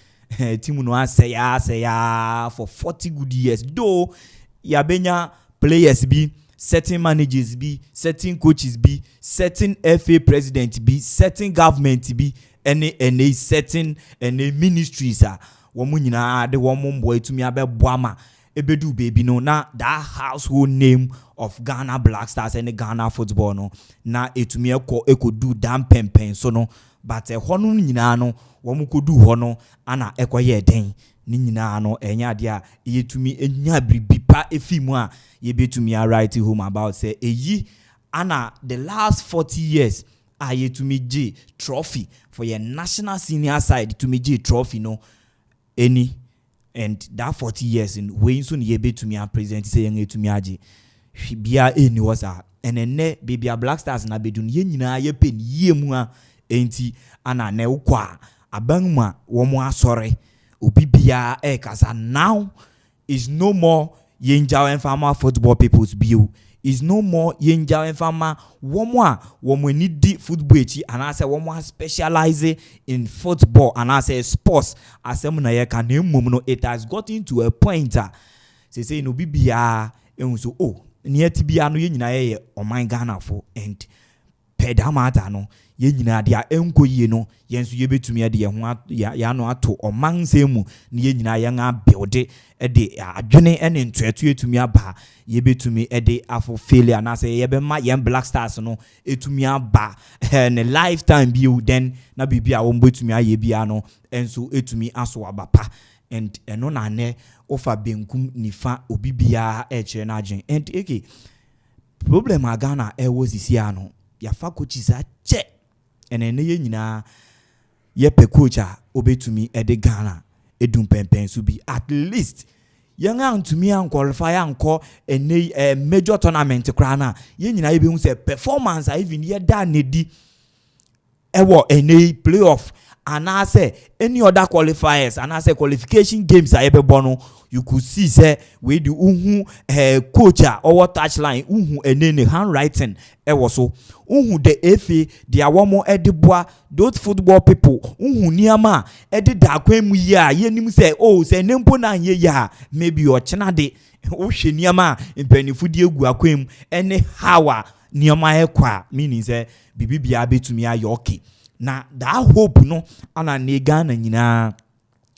team no asaya for 40 good years though ya benya players be certain managers be certain coaches be certain FA president be certain government be any certain any ministries are woman nyina de woman boy to me abeboama ebedu baby no na that household name of Ghana Black Stars and Ghana football no na etumi eko do damn pempen so no but hono nyina no womu kodu hono ana ekoye den ni nyina no enya de a yetumi enya bribipa efimu a yebetumi a write home about say eyi ana the last 40 years a yetumi G trophy for your national senior side to me G trophy no any and that 40 years in way so yebetumi a present say yen etumi age bia eni was a ene baby Black Stars na bedun ye nyina ye pen ye mu a enti ana na ukwa abanma wo mo asore obi bia kasa now is no more yenjaw and farmer football people's view is no more yenjaw and farmer wo ni di football echi and I say wo specialize in football and I say sports asem na ye ka na mmom no it has gotten to a point say no bibia enso oh ni atibia no ye nyina ye oman Ghana for and pedamata no ye nyina de a enkoyie no yenso ye betumi de ye ho ya no ato oman semu ni ye nyina ye nga build de adwene ene ntoeto etumi aba ye betumi de afo failure na say ye be ma ye Black Stars no etumi aba ne lifetime bi then na bibia wo betumi aye bia no enso etumi aso abapa and eno na ne ofa benkum nifa obibia kire na agyen and okay problem agana was isi ano ya fa coaches a che ene ye nyina ye pe coach a obetumi e de Ghana edum pempen so bi at least young antumi an qualify anko ene major tournament kra na ye nyina ye be hu say performance even ye da ne di ewo ene playoff and I say any other qualifiers and I say qualification games are ebe bono you could see say we do coach or touchline enene handwriting was so the FA the awomo edeboa those football people niama da kwem ya ye nim say oh say nempo na ye ya maybe your china de o hwe niama mpanifu de egu akwem ene hawa nneɛma ekwa meaning say bibibia betumi aye okay na that hope no ana ne Ghana nyina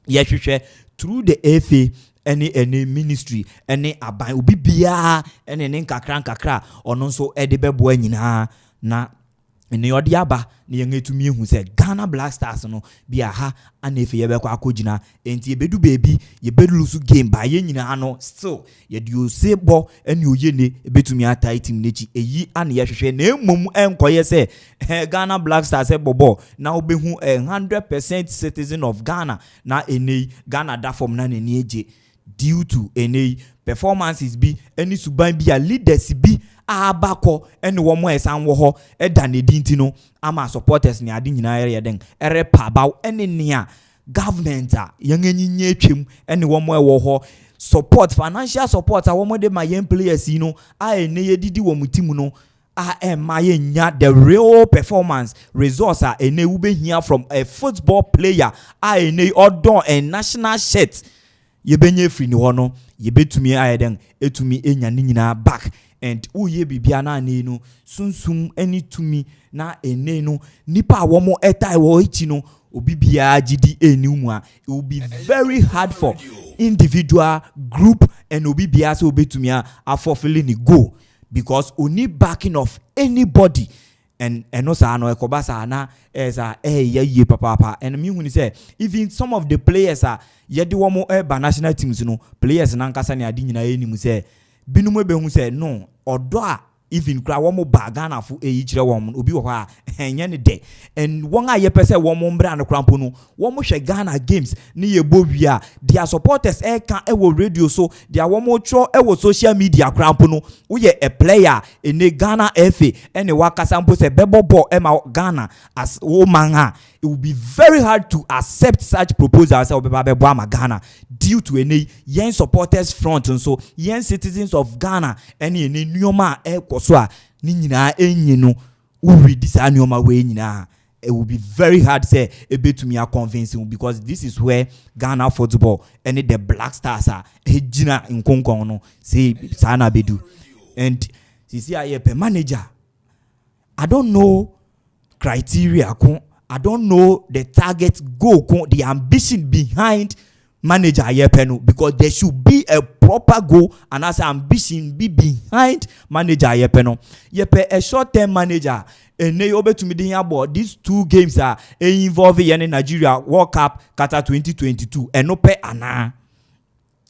yɛhwehwɛ through the FA any ministry any aban obi bia any ne nkakra ɔno nso de bɛboa nyina na ne ɔde aba ne yɛn etumi ehu sɛ Ghana Black Stars no bia ha ana efe yɛbɛkɔ akɔgyina enti ebedu baby yɛbɛlusu game ba yɛn nyina no still yɛde ose bɔ ɛne oye ne ebetumi atai team n'echi eyi ana yɛhwehwɛ na emom ɛnkɔyɛ sɛ Ghana Black Stars ɛbɔbɔ na obehu 100% citizen of Ghana na ene Ghana da form na ne eje due to ene performances bi any suban bi a leaders bi abakɔ ɛne wɔn ɛsan wɔ hɔ ɛda ne dinti no ama supporters ne ade nyinaa yɛ den ɛrepa baw ɛne nea government a yɛn anyinye atwam ɛne wɔn ɛwɔ hɔ support financial support a wɔn de ma yɛn players yi no a ene yɛdidi wɔn team no a ɛma yɛn nya the real performance results a ene wube hear from a football player a ene ɔdɔn a national shirt yɛbɛnya free ni hɔ no yɛbɛtumi ayɛ den etumi enya ne nyinaa back and uye bibia na ne no sunsum ani tumi na ene no nipa a wɔn ɛtai wɔ echi no obi bia gidi enimu a it will be very hard for individual group and obi bia so obetumi a fulfilling the goal because oni backing of anybody and no sa no ekoba sa na esa ye papa and me hu ni say even some of the players are yede wɔn ba national teams no players na nkasa ne ade nyina enimu say binum ebe hu say no odo a even kra wɔn ba Ghana fo eyi kyerɛ wɔn obi wɔ hɔ a enye ne de and wɔn a yɛ pɛ sɛ wɔn mbra no krampo no wɔn hwɛ Ghana games ne yɛ bɔ wi a their supporters ɛka ɛwɔ radio so their wɔn tro ɛwɔ social media krampo no woyɛ a player ene Ghana FA ɛne wakasa mpo sɛ bɛbɔ ball ɛma Ghana as woman a it will be very hard to accept such proposals sɛ obeba bɛbɔ ama Ghana due to ene yen supporters front nso yen citizens of Ghana ɛne ene nneɛma a ɛkɔ so a ni nyinaa enyi no uri disa nneɛma we nyinaa it will be very hard say ebetumi a convincing because this is where Ghana football and the Black Stars are ejina nkonkon no say sana bedu and sisi ayepe manager I don't know criteria I don't know the target goal the ambition behind manager ayepeno because there should be a proper goal and as ambition be behind manager ayepeno yepe a short term manager and they over to me about these two games are involving in Nigeria World Cup Qatar 2022 and no pay ana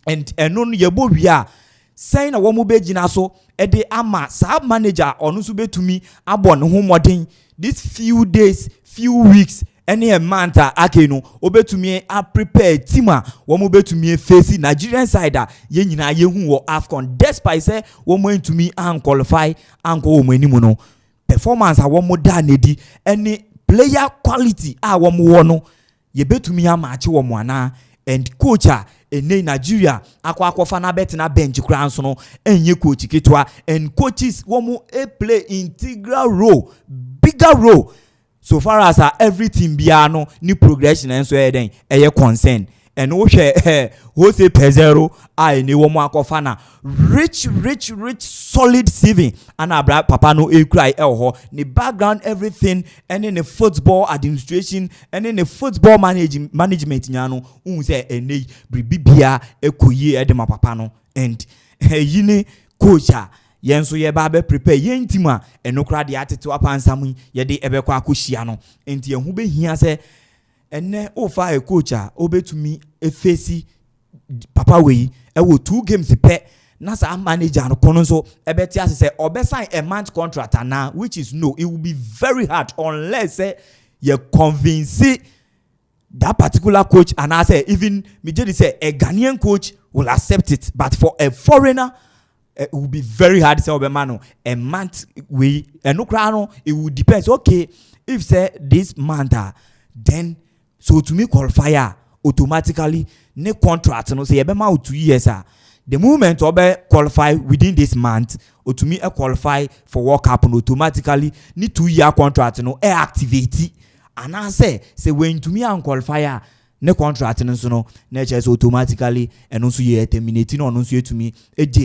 and no yebo we are saying a woman be jinaso e de ama sub manager onu so betumi abon ho modern these few days few weeks any month ake no obetumi a prepare team a woman betumi face Nigerian side a ye nyina ye hu wo AFCON despite say woman to me and qualify anko wo manimu no performance a woman da nedi any player quality a woman wo no ye betumi a match wo mo ana and coach a ene Nigeria akwa na bet na bench kura nso no enye coach ketwa and coaches woman play integral role bigger role so far as everything bia no ni progression enso eden eye concern and wo hwe wo say P0 ai ni wo mo akofa na rich solid CV and abra papa no ekrai ho ni background everything and in the football administration and in the football management nya no un say ene bibia ekoyi e de ma papa no and yini coach yen so ye ba be prepare yen team a enokra de atete apansam ye de ebekọ akohia no enti ehu be hia se enne o fa a coach a obetumi efesi papa we e wo 2 games pe na sa manager no kono so ebeti ase se obesign a month contract na which is no it will be very hard unless you convince that particular coach and I say even me just say a Ghanaian coach will accept it but for a foreigner it will be very hard to say obemano a month we no crano it will depend okay if say this month then so to me qualifier automatically ne contract no say ebema 2 years the moment obe qualify within this month or to me a qualify for World Cup automatically need 2 year contract no activate and I say when to me and qualifier ne contract no so no na che automatically eno nso ye terminate no no nso to me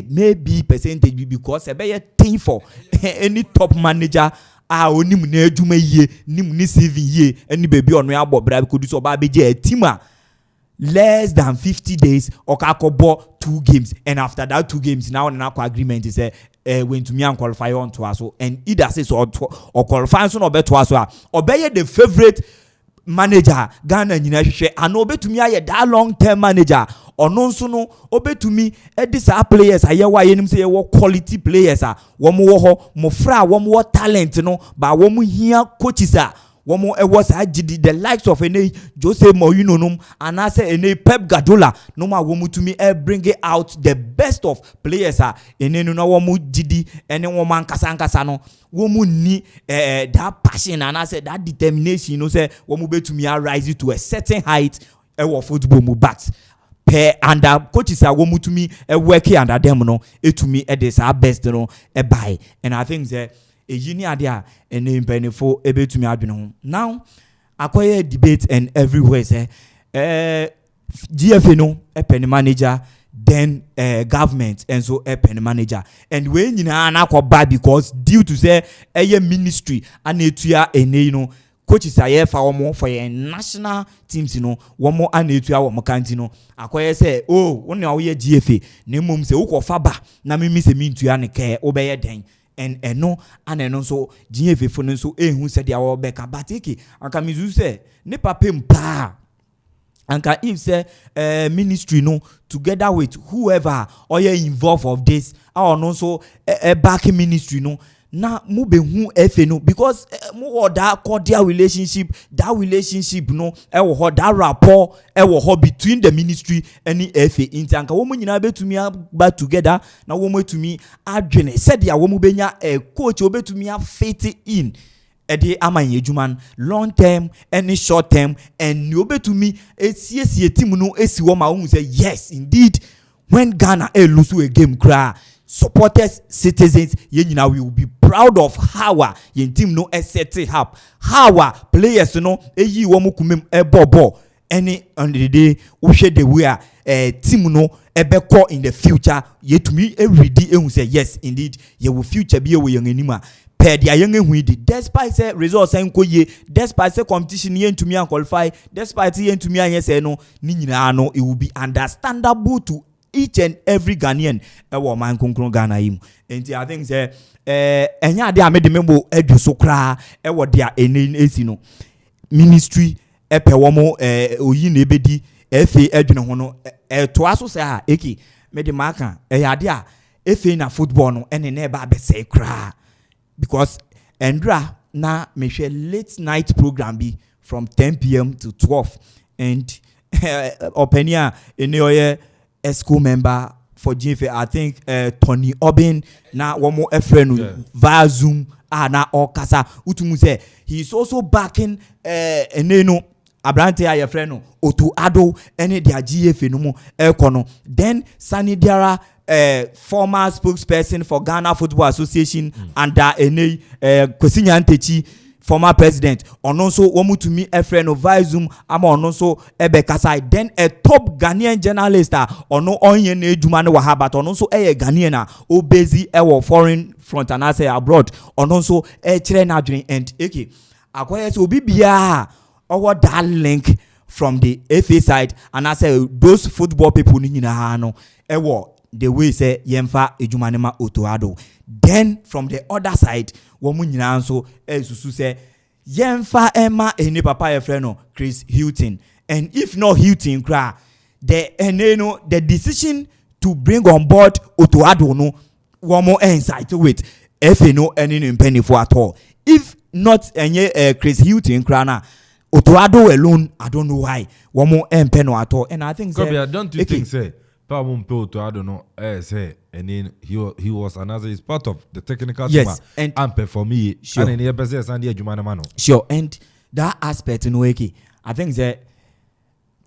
maybe percentage because e be ye thing for any top manager onim na adwuma yie nim ni CV yie any baby ono ya bobra be kodu so ba be je team less than 50 days okakobo 2 games and after that 2 games now na agreement is when to me and qualify on to us and either says or qualify so no beto aso obey the favorite manager Ghana nyina hwehwe and obetumi aye that long term manager ono nso no obetumi these players aye wa yenim say ye quality players wo mo ho mo fra wo mo talent no ba wo mo hia coaches womo was the likes of Jose Mourinho num and I say Pep Guardiola no ma womu to me bring out the best of players no womu didi any woman kasa no womu ni that passion and I say that determination say womu be to me rise to a certain height football mu backs per under coaches womu to me work under them no to me this our best no buy and I think that ejini adia ene mpenifo ebetumi adwene ho now akoye debate and everywhere say GFA no pen manager then government and so pen manager and we nyina na akoba because due to say ministry anetua ene no coaches aye fa omo for your national teams no womo anetua womo kanti no akoye say woni awoye GFA na mum say ukofa ba na mimi se mintua ne ke obeye den and no and no so GFA for no so ehun said dia wo beka batiki anka mizu say ne papem pa anka if say ministry no together with whoever or you involved of this or no so back ministry no na mu be hu efe no because mu that cordial relationship no that rapport between the ministry and the efe intanka wo mu nyina betumi back together na wo mu betumi adwene said ya wo mu benya coach wo betumi fit in ede amanye adwuma long term and short term and you betumi esiesie team no esi wo ma wo say yes indeed when Ghana lose a game cry supporters citizens yenyina we will be proud of how your team no set it up how players no eyi wo mu kumem bobo any on the day we share the way team no ebeko in the future yetumi everyday ehun say yes indeed ye will future be we young anima per dia young ehun di despite say results enkoye despite say competition ye ntumi an qualify despite ye ntumi an say no ni nyina no it will be understandable to each and every Ghanaian man konkron Ghana him and I think say enya de amede membo edu so kra dia esi no ministry epe womo oyi na ebedi efe adwene ho no to aso say eki mede maka eyade a efe na football no ene na eba be say kra because endra na me hwe late night program be from 10 p.m. to 12 and openia ene oye a school member for GFA, I think Tony Obin na womo efrenu via Zoom na okasa utumu say he is also backing eneno abrante aye freno otu ado ene dia GFA no mo ekono then Sani Diara former spokesperson for Ghana Football Association under ene Kwesinya Ntechi former president ononso womu to me a friend of Zoom ama ononso ebekasai then a top Ghanaian journalist ono onye na eduma na wahaba ononso Ghanaian na obezi foreign front and say abroad ononso kire na adwene and eke akoye so obi bia owo that link from the FA side and I say those football people ni nyina no the way say yemfa eduma ne ma otoado then from the other side womu nyina nso esusu se yemfa ema eni papa ye freno Chris Hilton and if not Hilton kra the decision to bring on board Otoado no womo insight with FA no any penny for at all if not enye Chris Hilton kra na Otoado alone I don't know why womo empeno at all and I think don't you think say I don't know. Say, and then he was another. He's part of the technical team. Yes, and for me, sure. And in the sure, and that aspect in Wiki, I think the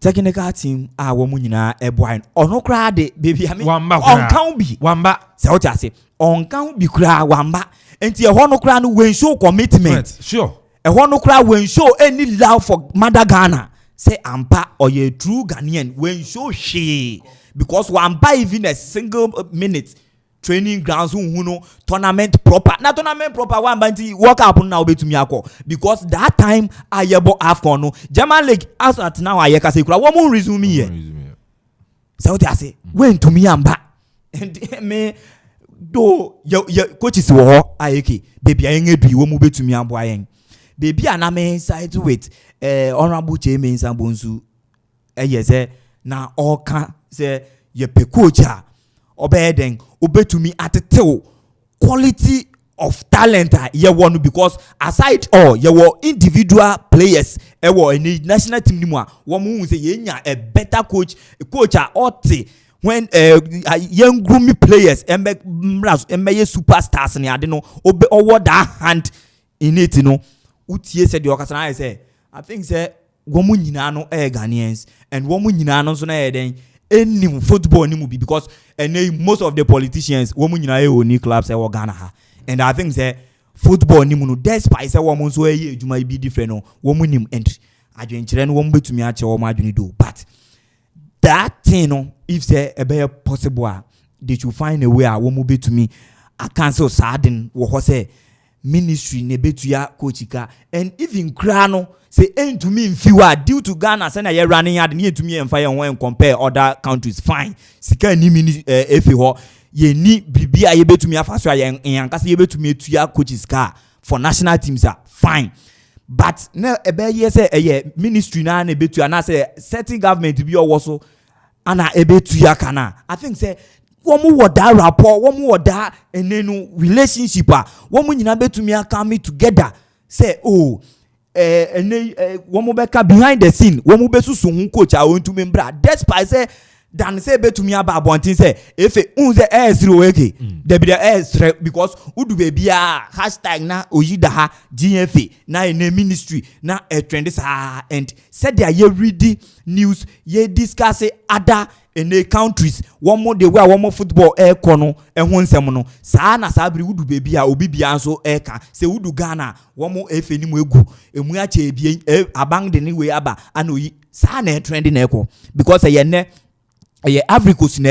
technical team are woman a boy. Or no crowd, baby. I mean, on count be wamba. So what I say on count be crowd wamba. And the one crowd when show commitment. Sure. A one crowd when show any love for Mother Ghana. say ampa or ye true Ghanaian when show she because one buy even a single minute training grounds who know tournament proper na tournament proper one banti work up now be to me because that time ayebo AFCON no German league as at now ayeka say kura one resume here so what I say when to me amba and me do your coaches wo ayeke baby ayen edu wo mu betumi ambo ayen baby aname inside with honorable chairman Sambonsu say na oka say ye pe coach a obeden obetumi atetew quality of talent ye won because aside all ye were individual players e were in national team nimu a wo mu say ye nya a better coach a ote when young groomy players embe superstars ni ade no obe owo that hand in it no utie said the okasana say I think say womu nyina no Ghanaians and womu nyina no so na eden enim football ni mu bi because most of the politicians womu nyina oni clubs e wo Ghana ha and I think say football ni mu no despite say womu so e adwuma bi different no womu nim and adwenkyere no womu betumi ache womu adwene do but that thing no if say e be possible they should find a way a womu betumi a cancel sadden wo ho say ministry ne betuya coachika and even krano say ain't to me fewer due to Ghana say na ye running hard ne to me emfa when compare other countries fine sika ni mini efe ho ye ni bibia ye betumi afaso ye yanka say ye betumi etuya coaches car for national teams are fine but na ebe ye say ministry na betuya na say certain government bi owo so ana ebetuya kana I think say womu woda rapport womu woda enenu relationship womu nyina betumi come together say oh womu beka behind the scene womu besusu hu coach a wontu membra despite say dan say betumi aba abontin say if unze zero eke there be the because udu be bia hashtag na oyida ha GFA na in ministry na trend sa and said they are reading news ye discuss other in the countries one more they were one more football kono ehun nsem no saa na saa biri udu be bia obi bia so ka say udu Ghana one more efe ni mu egu emu ache bia abang de ni we aba anoyi saa na trend na eko because ye Africa na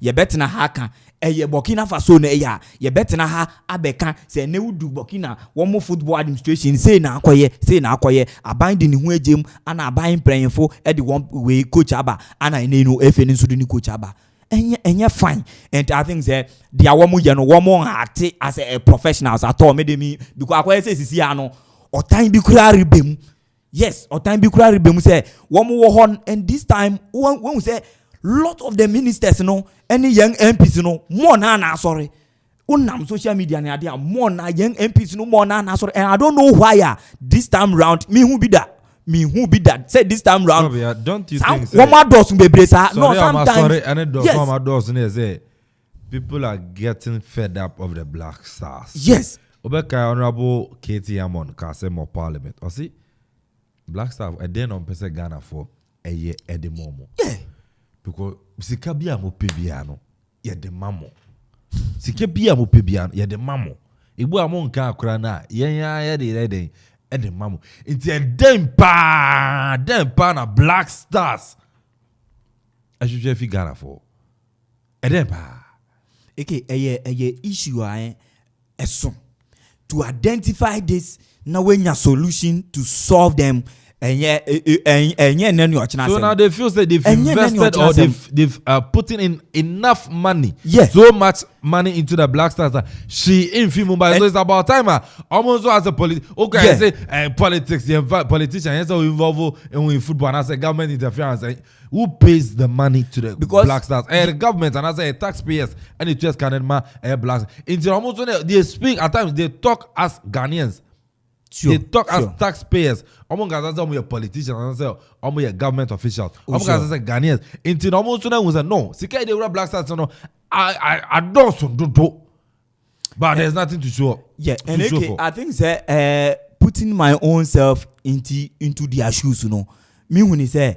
ye betena ha kan ye Burkina Faso na ye betena ha abeka say ne wudu Burkina one more football administration say na akoye aban de ni hu agem ana aban pranyefo e de one way coach aba ana ne no efe ni so de ni coach aba enye fine and I think say dia womu ye no womu ate as a professionals at all me because akoye say sisi ano otan bi kura ribem yes otan bi kura ribem say womu wo hon and this time when we say lot of the ministers any young MPs more na sorry unam social media na dey more na young MPs more na sorry and I don't know why this time round me who be that say this time round no, don't you think one more doors bebre sa no sometimes sorry and yes. Doors say people are getting fed up of the Black Stars yes obeka honorable Katie Amon ka say more parliament or see Black Stars e dey on person Ghana for a year at the moment yeah because sika bia mo pebia no ye de mamo sika bia mo pebia ye de mamo igbo amon nka akora na ye de mamo nti dem pa na Black Stars asuje fi Ghana for dem pa eye issue eso to identify this na when your solution to solve them so now they feel that they've invested or they've putting in enough money, so much money into the Black Stars that she in Mumbai. So it's about time. Almost as a I say politics, politician, yes, involved in football, and I say government interference. Who pays the money to the Black Stars? The government, and I say taxpayers, and it just can't Black Stars. Into almost when they speak at times, they talk as Ghanaians. They talk as taxpayers. Among us, I'm a politician, and I say, I'm a government official. Among us, I say Ghanaians. Until almost when I was no, Sika they were Black Stars, no, I don't do. But there's nothing to show. Yeah, and okay, I think that putting my own self into their shoes, me when he say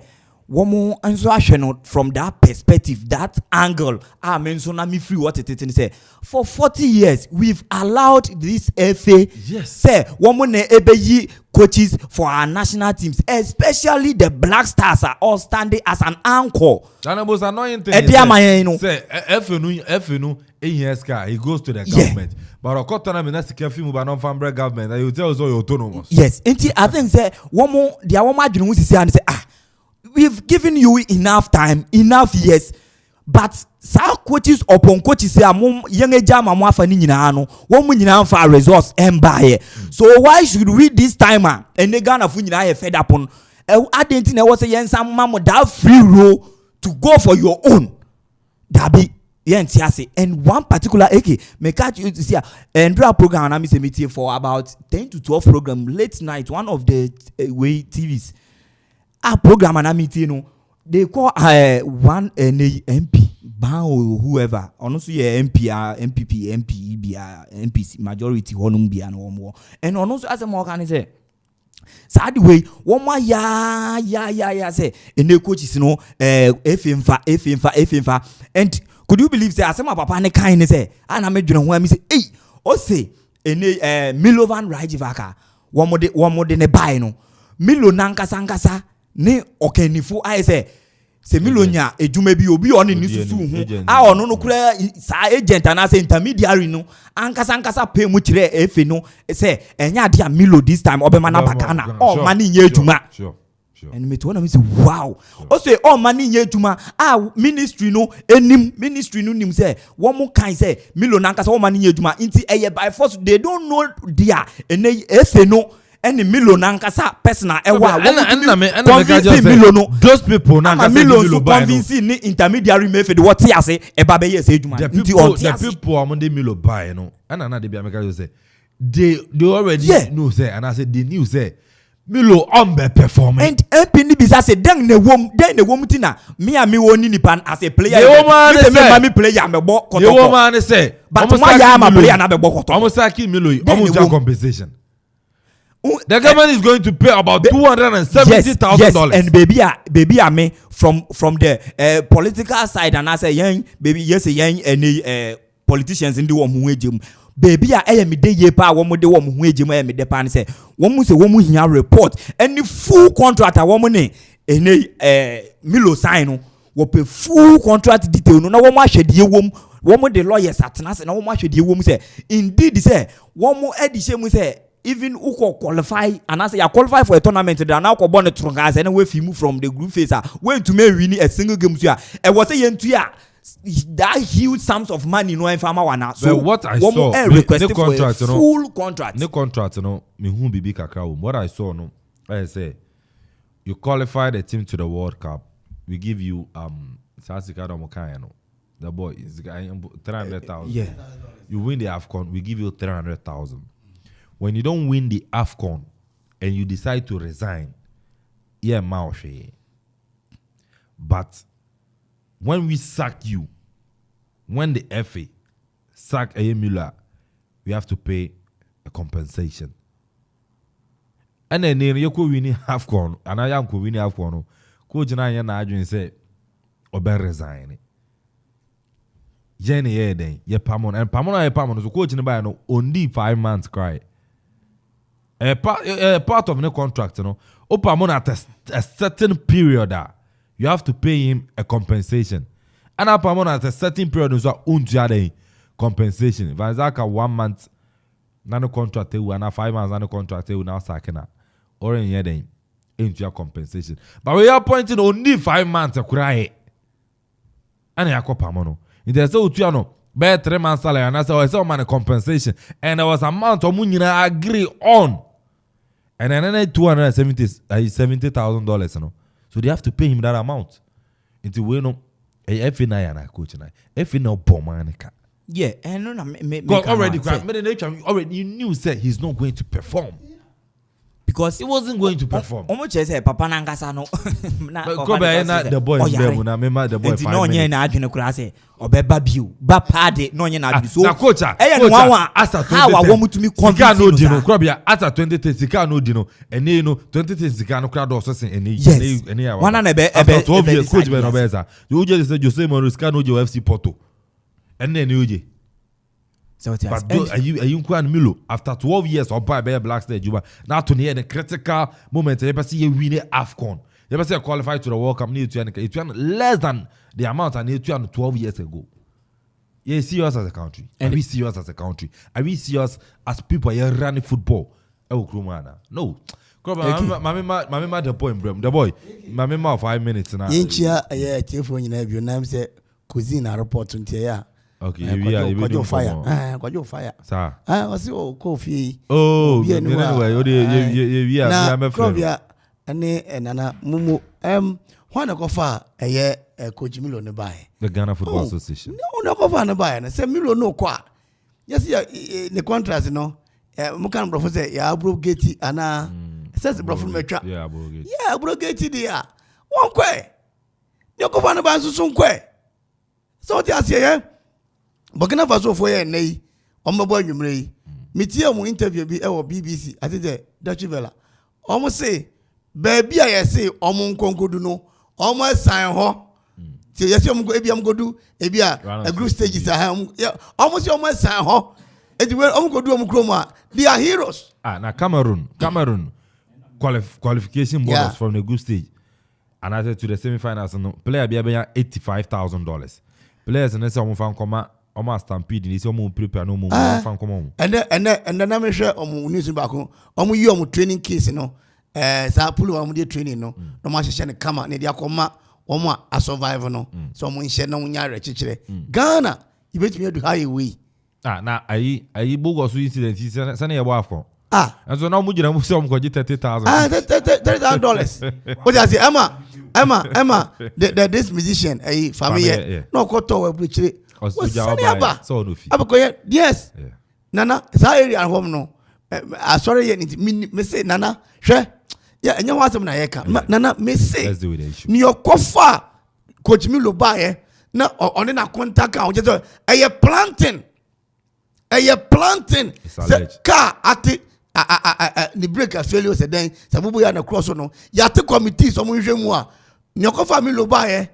woman and so I from that perspective, that angle. I mean, so now me free what it say. For 40 years, we've allowed this FA. Yes. Say woman ebe coaches for our national teams, especially the Black Stars, are all standing as an anchor. And the most annoying thing say FNU he goes to the government. But a cotton mean that's the by non-family government. And you tell us all autonomous. Yes, I think say woman the woman you say and say we've given you enough time, enough years, but sa coaches upon coaches say amom young jam amwa fa ni nyina no wo mu nyina fa resource embaye. So why should we this time and the Ghana fu nyina fed up on identity na was say yen sam mamo that free role to go for your own. That be and one particular me catch you to see and do a program and I meeting for about 10 to 12 program late night, one of the way TVs. A program and a meeting, they call one MP, ban or whoever, honestly, MP, MPP, MP, MPC, majority, Honumbi and one more. And also, as a more can say, sad way, one more say, and the coaches, you know, F-infa, and could you believe, say, as my papa and kind say, and I made you know, when I say, hey, or say, Milovan Rajivaka, one more than a buy no, Milo Nankasa. Ne okenifu I say Milonya ejume bi obi oni ni susu hu a ono no kura sa agent and as intermediary no ankasa pay mu kire efe no say enya ade a Milo this time obema na bakana all money nye ejuma sure and me to na me say wow o say all money nye ejuma ministry no nim say one more kind say Milo nankasa all money nye ejuma inti eye by force they don't know dia ene efe no any Milo nankasa personal those people Milo convincing ni intermediary method what ya say eba be yes ejuma the people among the Milo buy no and na dey be America say they already know say and I said they knew say Milo be performing and MP ni bisa say den na wom tina me woni nipa as a player me player me bo koto the woman say but my ya ma player na be bo koto almost like Milo almost compensation. The government is going to pay about $270,000. And baby, I mean from the political side, and I say young baby, yes, young any politicians in the one who baby, I am day ye pa one more the one who me the pan say one must say one here report any full contract a woman any Milo sign will pay full contract detail. No one more shed ye one more the lawyers at us and one more shed ye woman say indeed say one more edition we say. Even who qualify and I say you qualify for a tournament they are now born a trungas and away from from the group phase went to me winning a single game to and was saying to ya that huge sums of money no farmer one so what I saw requested for a full contract no contract no me who be kakra what I saw no I say you qualify the team to the World Cup we give you the boy is 300,000 you win the AFCON we give you 300,000. When you don't win the AFCON and you decide to resign, but when we sack you, when the FA sack A. Miller, we have to pay a compensation. And then you could win AFCON, and I am could win AFCON. Coach and I say, "Obe resign." Jenny, then ye Pamon and Pamona, so coach in the only 5 months cry. A part of the contract, you know, Okoman at a certain period, you have to pay him a compensation. And Okoman at a certain period, is a compensation. Vanzaka 1 month, nano contract, and 5 months, nano contract, now sakena, or in year into your compensation. But we are pointing only 5 months to cry. And I call Pamono. It is so to by 3 months salary, and I saw man a compensation, and there was amount of money I agree on. And then $270,000, you know. So they have to pay him that amount. Until we know, if you know, coach, if you know, Pomanica. Yeah, and no, already, you knew said he's not going to perform because he wasn't going to perform. Almost say Papa Nangasa no. Kobe na the boy in na me the boy 5 minutes. No nye na adwene kura say obeba biu ba pade no nye na adwene so. Na coach asa 2010 how wa mutumi convince no di no Kobe asa 2010 sika no di no ene no 2010 sika no kra do so sen ene ya wana na be 12 years coach be no be za you just say Jose Mourinho sika no je FC Porto ene oje. So but are you Kwan Milo after 12 years of by Black Star Juba now to near the critical moment you see you win AFCON you see qualify to the World Cup need to less than the amount I need to 12 years ago. You see us as a country and we see us as a country and we see us as people here running football. Oh Krumana no Mama the point the boy Mama 5 minutes now Inchia telephone in every name say cuisine report until okay, you fire. Kwajo fire. Sir. What's your coffee? Oh, anyway, nana mumu wana kofa coach Milo ne buy. The Ghana Football Association. No kofa ne buy na say Milo no kwa. Yes ya the contract no. Mukan bro say ya abrogate ana says bro from metwa. Yeah, abrogate. Yeah, abrogate dia. Won kwe. Ni kofa ne buy so kwe. So ti asie Burkina Faso for ye nei omabo anwumre yi metie mu interview bi e wo BBC ati the Dutch Vela omo say baby aye say omo nkonkodu no omo san ho ti ye say omo go ebi am godu ebi a group stages ha omo say omo san ho edi we omo godu omo kroma they are heroes. Na Cameroon qualification bonus from the group stage and I said to the semi-finals no player be $85,000 players and say omo fan koma almost stampede ni so mo prepare no mo fan come and na me hwe omo news back omo yi omo training case no sa pulu omo dey training no no ma hye ne kama ne dey akoma omo a survive no so omo nhye no nya rekekere Ghana ibetumi adu high way na ayi bogo so incident se na ye bo afko and so now mo gina mo se omo ko $30,000 $30,000 what you say Emma this musician family no ko to we preach yes nana sa area home no sorry ye me say nana hwe ya enya wasem na ye ka nana me say ni yokofa coach Milo ba na on na contact ka o je say planting say car ati ni break a failure say den sabubu ya na cross no ya te committee so mo hwemu a ni yokofa Milo ba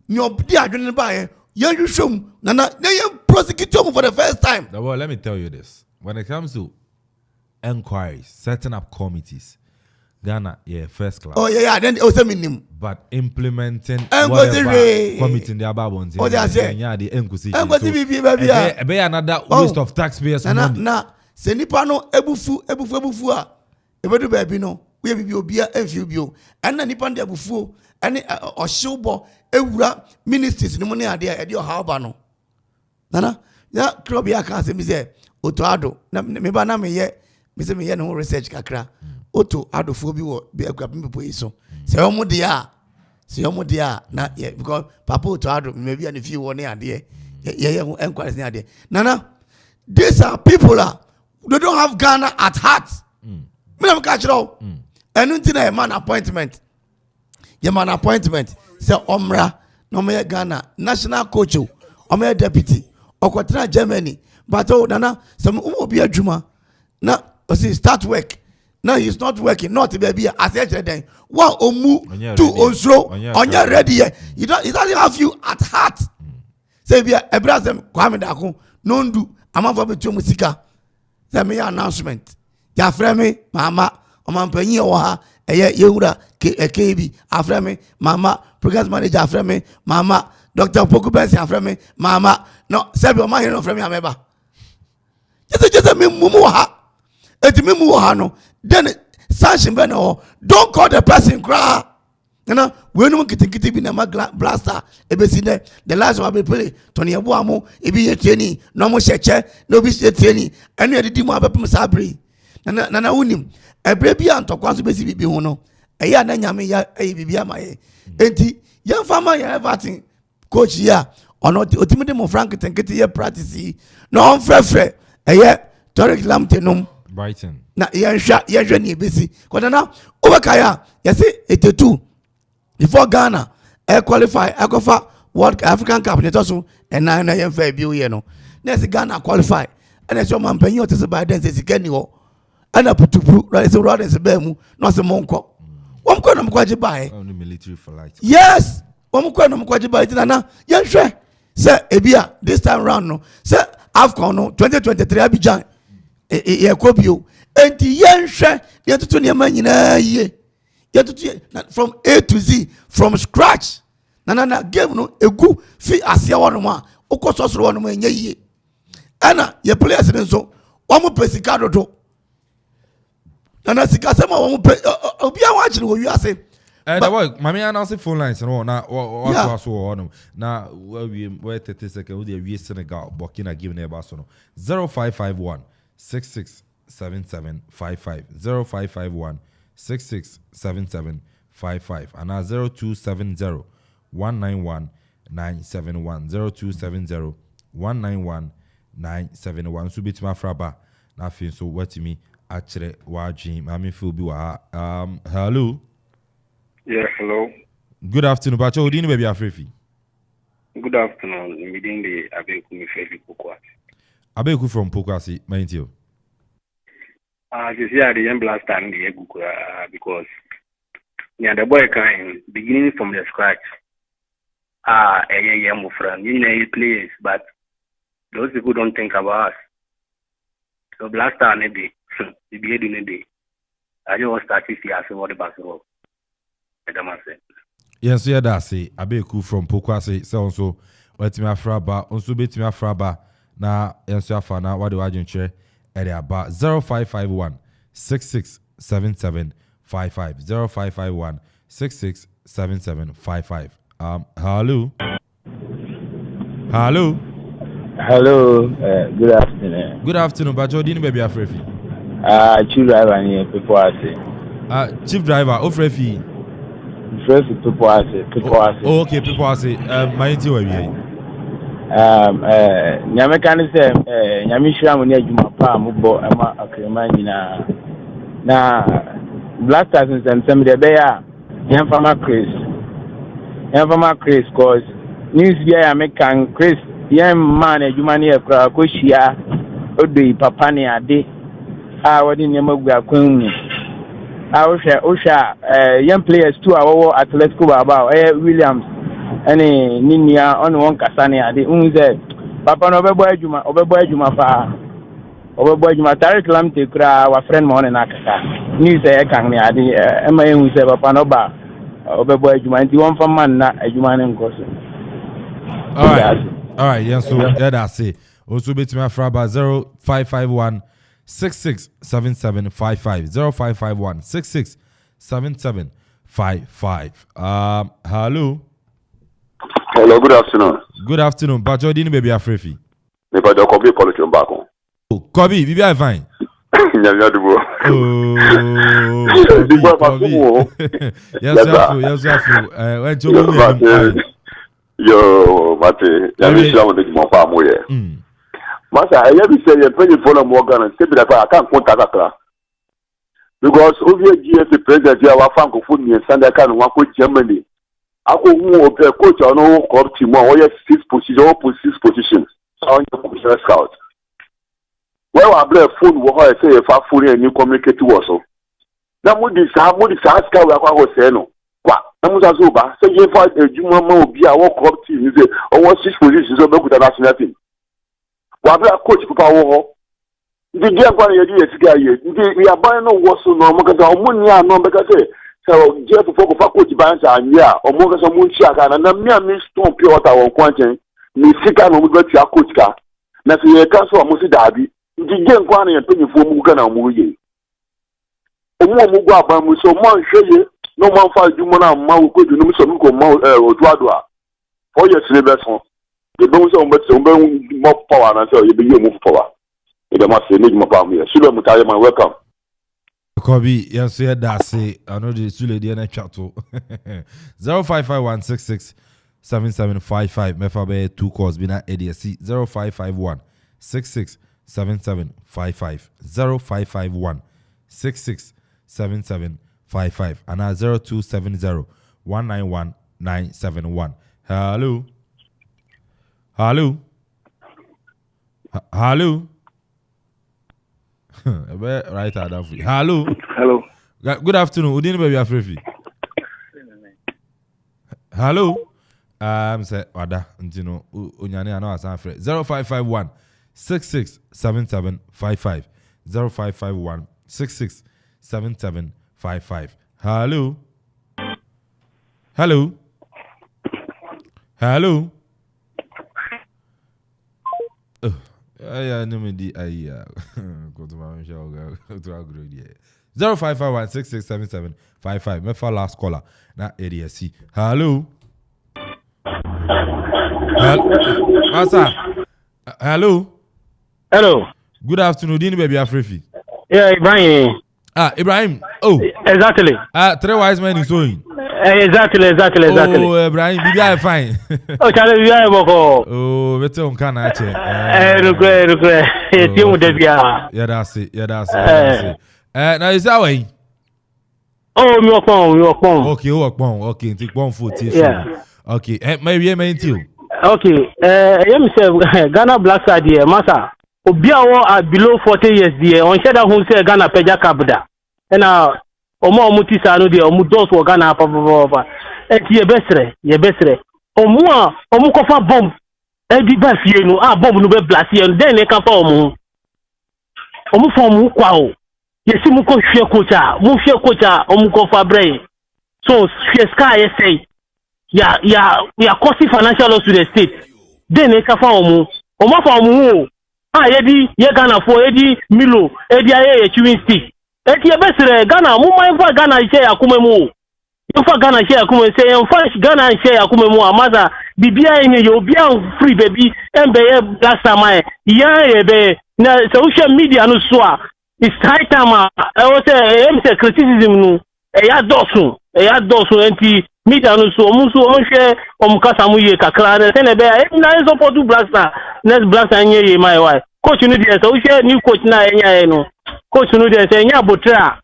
ni obdi adwene ba you show nana they prosecute him for the first time. Well, let me tell you this. When it comes to inquiries, setting up committees, Ghana, first class. Oh, yeah, then also mean but implementing whatever committee in the ababons. Oh, that's it. Yeah, the inquisition. Be another waste of taxpayers' money. Na, se nipa no ebufu a. Ebedu baby no. We be obia enfibio. And na nipa de ebufu. And Oshobo ewura ministers ni money ade e de ohaba no nana ya club ya kan se mi say otoado na me ba na me say me ye no research kakra oto adofo bi wo be akwa people yi so se omo dia na because papa otoado me bi an fi wo ne ade ye enquiries ne ade nana these are people they don't have Ghana at heart me na catch row enu ntina man appointment man appointment say omra no me Ghana national coach o me deputy okotra Germany but nana some obi adwuma na o say start work now he's not working not baby as e then one omu two onsro onya ready he doesn't have you at heart say be ebrazem Kwame Dako no ndu amafo betu musika say me announcement ya frame mama o man panyi o ha yewura KB aframe mama program manager aframe mama Dr. Poku Bensi aframe mama no sebi o ma here no frame ameba just me mumu ha etimi mu ha no then sanction be no don't call the person cry you know we no kitikiti bi na ma blaster ebesi the last one be play Tony Abuamo ebi ye training no mo cheche no bi ye training enu edidi mu abepem sabri na unim ebre bi antokwa so besi bibi ho no eya na nyame ya bibi amaye enti ya fama ya everything coach ya ono otimi de mo frank tenkete ye practice no on frefre eye Toric Lamtenum Brighton. Na yɛhwɛ ne ebesi. Kɔda na obakaya yɛse 82 before Ghana qualify akɔfa World African Cup ne toso ɛna na yɛmfa bi wo yɛ no. Na yɛse Ghana qualify. Ɛna sɛ ɔman panyin ɔte sɛ Biden sɛ sika ni hɔ. Ɛna putupuru ra sɛ wura de sɛ baa mu na ɔsɛ monkɔ. Wɔn kɔ na mkwaje bae. Only military for light. Yes. Wɔn kɔ na mkwaje bae na yɛhwɛ sɛ ebia this time round no sɛ AFCON no 2023 Abidjan yɛkɔ bio enti yɛnhwɛ yɛtoto nneɛma nyinaa yie yɛtoto from A to Z from scratch na game no egu fi aseɛ wɔ no mu a wokɔ sɔsoro wɔ no mu ɛnyɛ yie ɛna yɛ players no nso wɔn pɛ sika dodo na sika sɛm a wɔn pɛ obiara wɔn akyere wɔ wiase. The boy, Mami announced phone lines no na what so on na we 30 seconds we Senegal Burkina Guinea baso no 0551 667755 0551 667755 and 0270 191 971 0270 191 971 so bit my fraba na fin so what me actually watching Mami feel be hello. Yeah, hello. Good afternoon, Bacho. Who do you baby Afrefi? Good afternoon. Meeting the Abeku Mifefi Pokwasi. Abeku from Pokwasi, mind you. This year the young blast and the Egu because the boy can beginning from the scratch. A young friend, you know, players, but those people don't think about us. So blast and the beginning of the day. I just started to see what the basketball. Yes, yeah, that's it. Abeku from Pokwasi. So also, let me afraba. Also, bet me afraba. Na yansu afana. What do I do? Area about 0551 667755 0551 667755. Hello. Hello. Hello. Good afternoon. Good afternoon. Bajo, dini baby Afrefi. Chief driver here. People are Chief driver. Ofrefi. First, people are Oh, okay. People are saying, my dear, Nyamekani say, Nyamishra mwenye jumapa mubo ama akrimani na blasters and some de beya Yamfama Chris cause news beya American Chris yam man ejumani ekra koshia odo papa ne ade wadi nyamagu akwanmu Osha young players too our Atletico Baba Williams any Ninia on one Kasani ade unze papa no obeboy juma fa obeboy juma Tarek Lamte kra our friend mo na kaka news e kan me ade ema hu se papa no ba obeboy juma nti won fa man na adwuma ne nkoso. All right, yes, so that's it. Also bet me afraba 0551 667755 0551 667755. Hello. Hello, good afternoon. Good afternoon. Bajo dini baby Afrefi. Me ba do Kobe college on back on. Oh, Kobe, bibi I fine. Nyanya dubo. Oh. Yes, you. When you yo, mate, nyanya shira mo de mo pa mo ye. Masa, I have said you're paying for a Morgan and say that I can't contact that. Because over GS president, you have a francophone and Sandakan and one coach Germany. I could move a coach on all corp team or 6 positions. So I'm a scout. Well, I play a phone where I say if I fully and you communicate to us. Now, would this ask how I was saying? What? I'm so bad. So you find a Juma will be our corp team, you say, or 6 positions of the national team. Wabra coach papa wo ndi dia kwa ye di esika ye ndi ya ban no wo so no mo kasa omuni a no beka say so dia papa ko fa coach ban sa anya o mo kasa mo nchi aka na mi a mi stone pure water won kwanchen ni sika no mo betu a coach ka na se ye ka so mo si daabi ndi dia kwa na ye panyifo mu ka na mo ye omo gwa ban mu so mo hweye no man fa dwumo na ma wo kodu no so mi ko ma oduado a 4 years le beso the don't say more power and so you be move power. You must say need more power here. Sule Mutaye man welcome. Kobe, yes, yeah, that's it. I know the Sule the next chat to 0551667755. Mefa be 2 calls bina ADC 0551 667755 0551 667755 and 0270 191 971. Hello. Hello. Hello. Right, hello. Hello. Good afternoon. Udini baby afrefi. Hello. Say wada ntino unyane ano asan frɛ 0551 667755 0551 667755. Hello. Hello. Hello. No me di go to my show go to our group here. 0551 667755. Me for last caller na area C. Hello. Masa. Hello. Hello. Good afternoon, Dini baby Afrefi. Yeah, Ibrahim. Ibrahim. Oh. Exactly. 3 wise men is showing. Exactly. Oh, Ibrahim, bibi are fine. Oh, Charlie, bibi are boko. Oh, better on can ache. Regret. Timu debia. Yeah, that's it. Now is that way? Oh, me work on. Okay, okay, take one foot. Yeah. Okay, maybe I mean you. Okay, me say Ghana Black Side here, massa. Obiawo are below 40 years there. On sheda who say Ghana peja kabda. Na omo muti sanu there, omu dos wo Ghana papa. Eti ye besre. Omu kofa bomb. E bi ba fie no, bomb no be blast here. Den e kan fa omu. Omu fa omu kwa o. Yesi mu ko hwe kocha, omu kofa brain. So hwe sky say ya causing financial loss to the state. Then e ka fa omu fa omu yedi ye Ghana for yedi Milo edi aye chewing stick. Eti e besere Ghana mu man fa Ghana share akuma mu. You fa Ghana share akuma say en fa Ghana share akuma mu amaza bibia enye yo bia free baby embe ye last time ye be na social media no so it's high time say criticism no ya dosun enti media no so omu hwe omukasa mu ye kakra na se be na support blaster next blaster anye ye my wife coach no dey so hwe new coach na enya no coach no dey say enya botra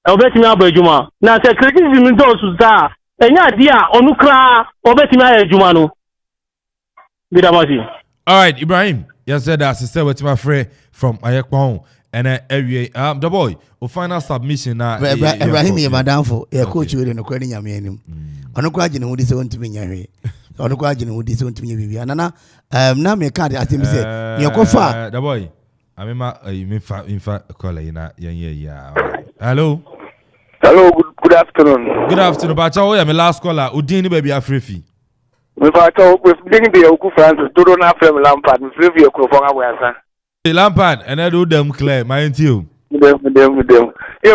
obetimi abajuma na se criticism do so za enya dia onukra obetimi ayajuma no bidamasi. All right, Ibrahim, you said that sister with my friend from Ayekpon and the boy o final submission na Ibrahim ye madam for e coach we no kwani nyame anim ono kwa agene wudi se wontimi nyahwe ono kwa agene wudi se wontimi bibia nana na me card atim say me kofa the boy amema me fa call ina ya. Hello Good afternoon. Good afternoon ba cha o ya me last caller udin baby Afrefi me fa cha o ding de oku Francis dodo na frame Lampard me free view ko fon aboyasa Lampard and I do them clear mind you dem we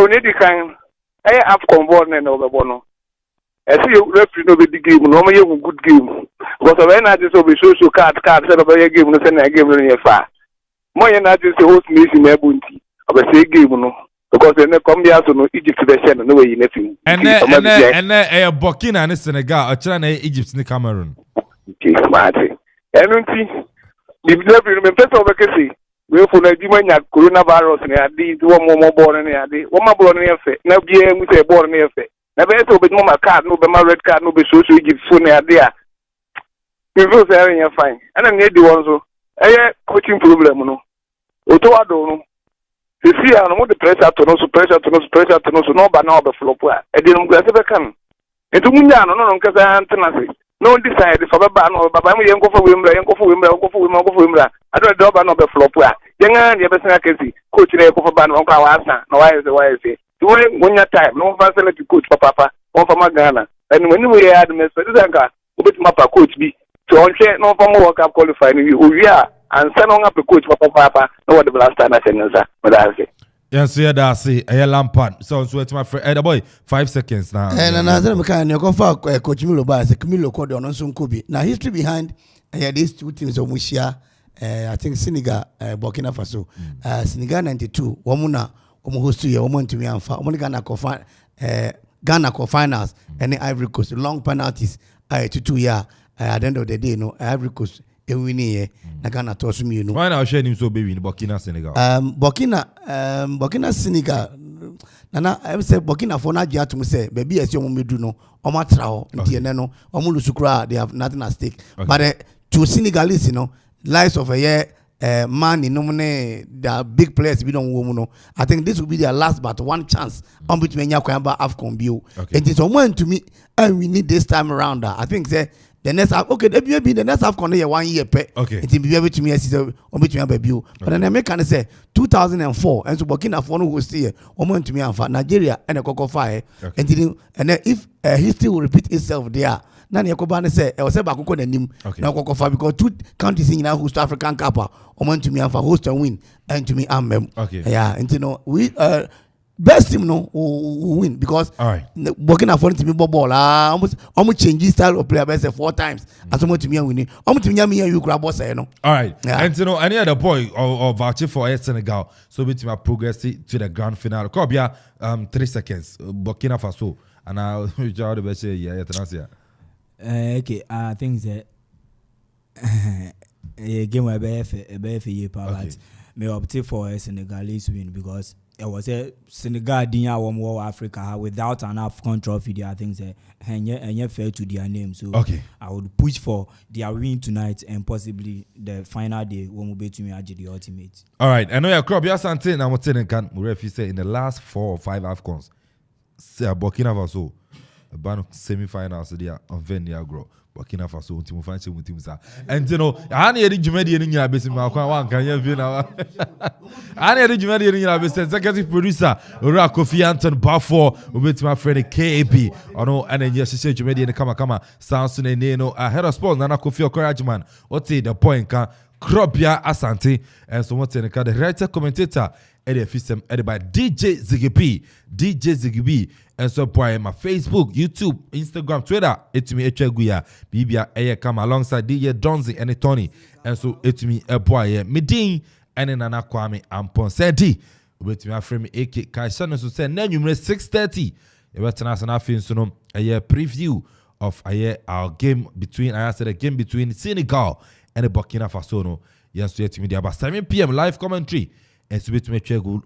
need the kind AFCON board na no be bono e see referee no be the game no ma ye good game because when I just be so card say no be game no say na game no ye fa mo ye na just host me si na bunti obe say game no because they come there so no Egypt be share no way in film and Burkina and Senegal or China Egypt ni Cameroon okay smart enunti the referee me person obe kesi we for na dima nya coronavirus na ade wo mo ball na ade wo ma ball na efe na bia mu say ball na efe na be to be mo ma card no be ma red card no be so Egypt so na ade a we feel say anya fine ana na di won so coaching problem no oto ado no see no mo the pressure to no so no ba na obe flop a e di no grase be kan etu munya no nkasa antena se no decide for baba no baba mu yenko fo wemra ado do ba no be flop a yenga ne be sena kesi coach na yenko fo ba no kwa wasa na why say we munya time no fa select coach papa on fa magana and when we had me so zanka obet mapa coach bi to onche no fa mo work up qualify ni we are and send on up coach papa no what the blaster na senza madase. Yes, yeah, that's it. Lampard. So it's my friend. The boy, 5 seconds now. And another mechanic, Coach Milo Bas, Camilo Code on Sunkubi. Now, history behind these two teams of Mushia, I think Senegal, Burkina Faso. Senegal 92, Wamuna, Omohostu, Oman to me and Ghana finals, and the Ivory Coast. Long penalties, 2 years. At the end of the day, no, Ivory Coast, winning na Ghana to so mienu. Why now share him so baby in Burkina Senegal? Burkina Senegal. Nana I say Burkina for na gya to me say baby esi omo medu no omo atra ho nti ene no omo lusukura they have nothing at stake. But to Senegalese you know lives of a year man in nomine the big players we don't know. I think this will be their last but one chance on between Yakwamba Afcon bio. It is someone to me and we need this time around. I think say the next maybe the next Afcon year 1 year pay. It will be able to me as on between bio. But then I can say 2004 and so Burkina Faso will stay on to me and for Nigeria and a cocoa fire. And then if history will repeat itself there. Nani Okoman say I was say bakoko na nim na kokofa because 2 countries in host African Cup oman to me and for host and win and to me am yeah and you know we best team no win because Burkina Faso to me ball almost change style of player best 4 times as to me winning to me you grab boss you know. All right, and you know any other point or voucher for Senegal so we to progress to the grand final. Kobia 3 seconds Burkina Faso and I'll the best yeah okay, I think that game will be a year, but may opt for a Senegalese win because it was a Senegal Dinya World Africa without an Afcon trophy. I think that and fair to their name. So I would push for their win tonight and possibly the final day when we be to me the ultimate. All right, I know your crop. You're something I'm telling can Murefi say in the last 4 or 5 Afcons, say Burkina Faso. Ban semi-finals they are on Venia grow. Burkina Faso until fancy with him and you know I need Jumedi in your business one can you be now I need Jumedi in your business executive producer Kofi Anton Bafo with my friend KAP or no and then yes say Jumedi in the kama sounds to no head of sports Nana Kofi Okarajiman what's the point can Kropia Asante and so what's in the writer commentator Eddie Fisem Eddie by DJ Ziggy and so my Facebook, YouTube, Instagram, Twitter, it's me Echeguya, Bibia Eye come alongside DJ Donzi and Tony, and so it's me a boy, Medin, and then Nana Kwame Amponsah Addi, with my friend AK Kaishan, so say numerous 6:30. A national film, so a year preview of a year our game between I said a game between Senegal and the Burkina Faso. No, yes, to me about 7 p.m. live commentary. And so to me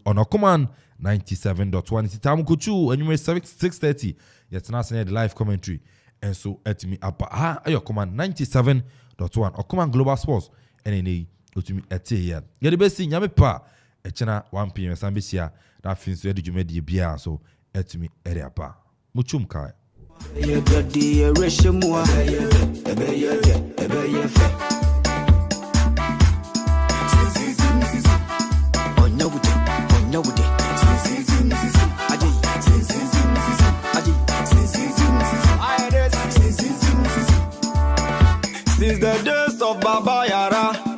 on Okoman 97.1. It's time Kuchu and you may 6:30. Yes, now the live commentary. And so at me up Okoman 97.1. Okoman Global Sports and any to me at here. You're the best thing Yamepa Echena 1 p.m. Sambisia that feels so you made the beer so at me Eriapa. Muchum Kai. Since the days of Baba Yara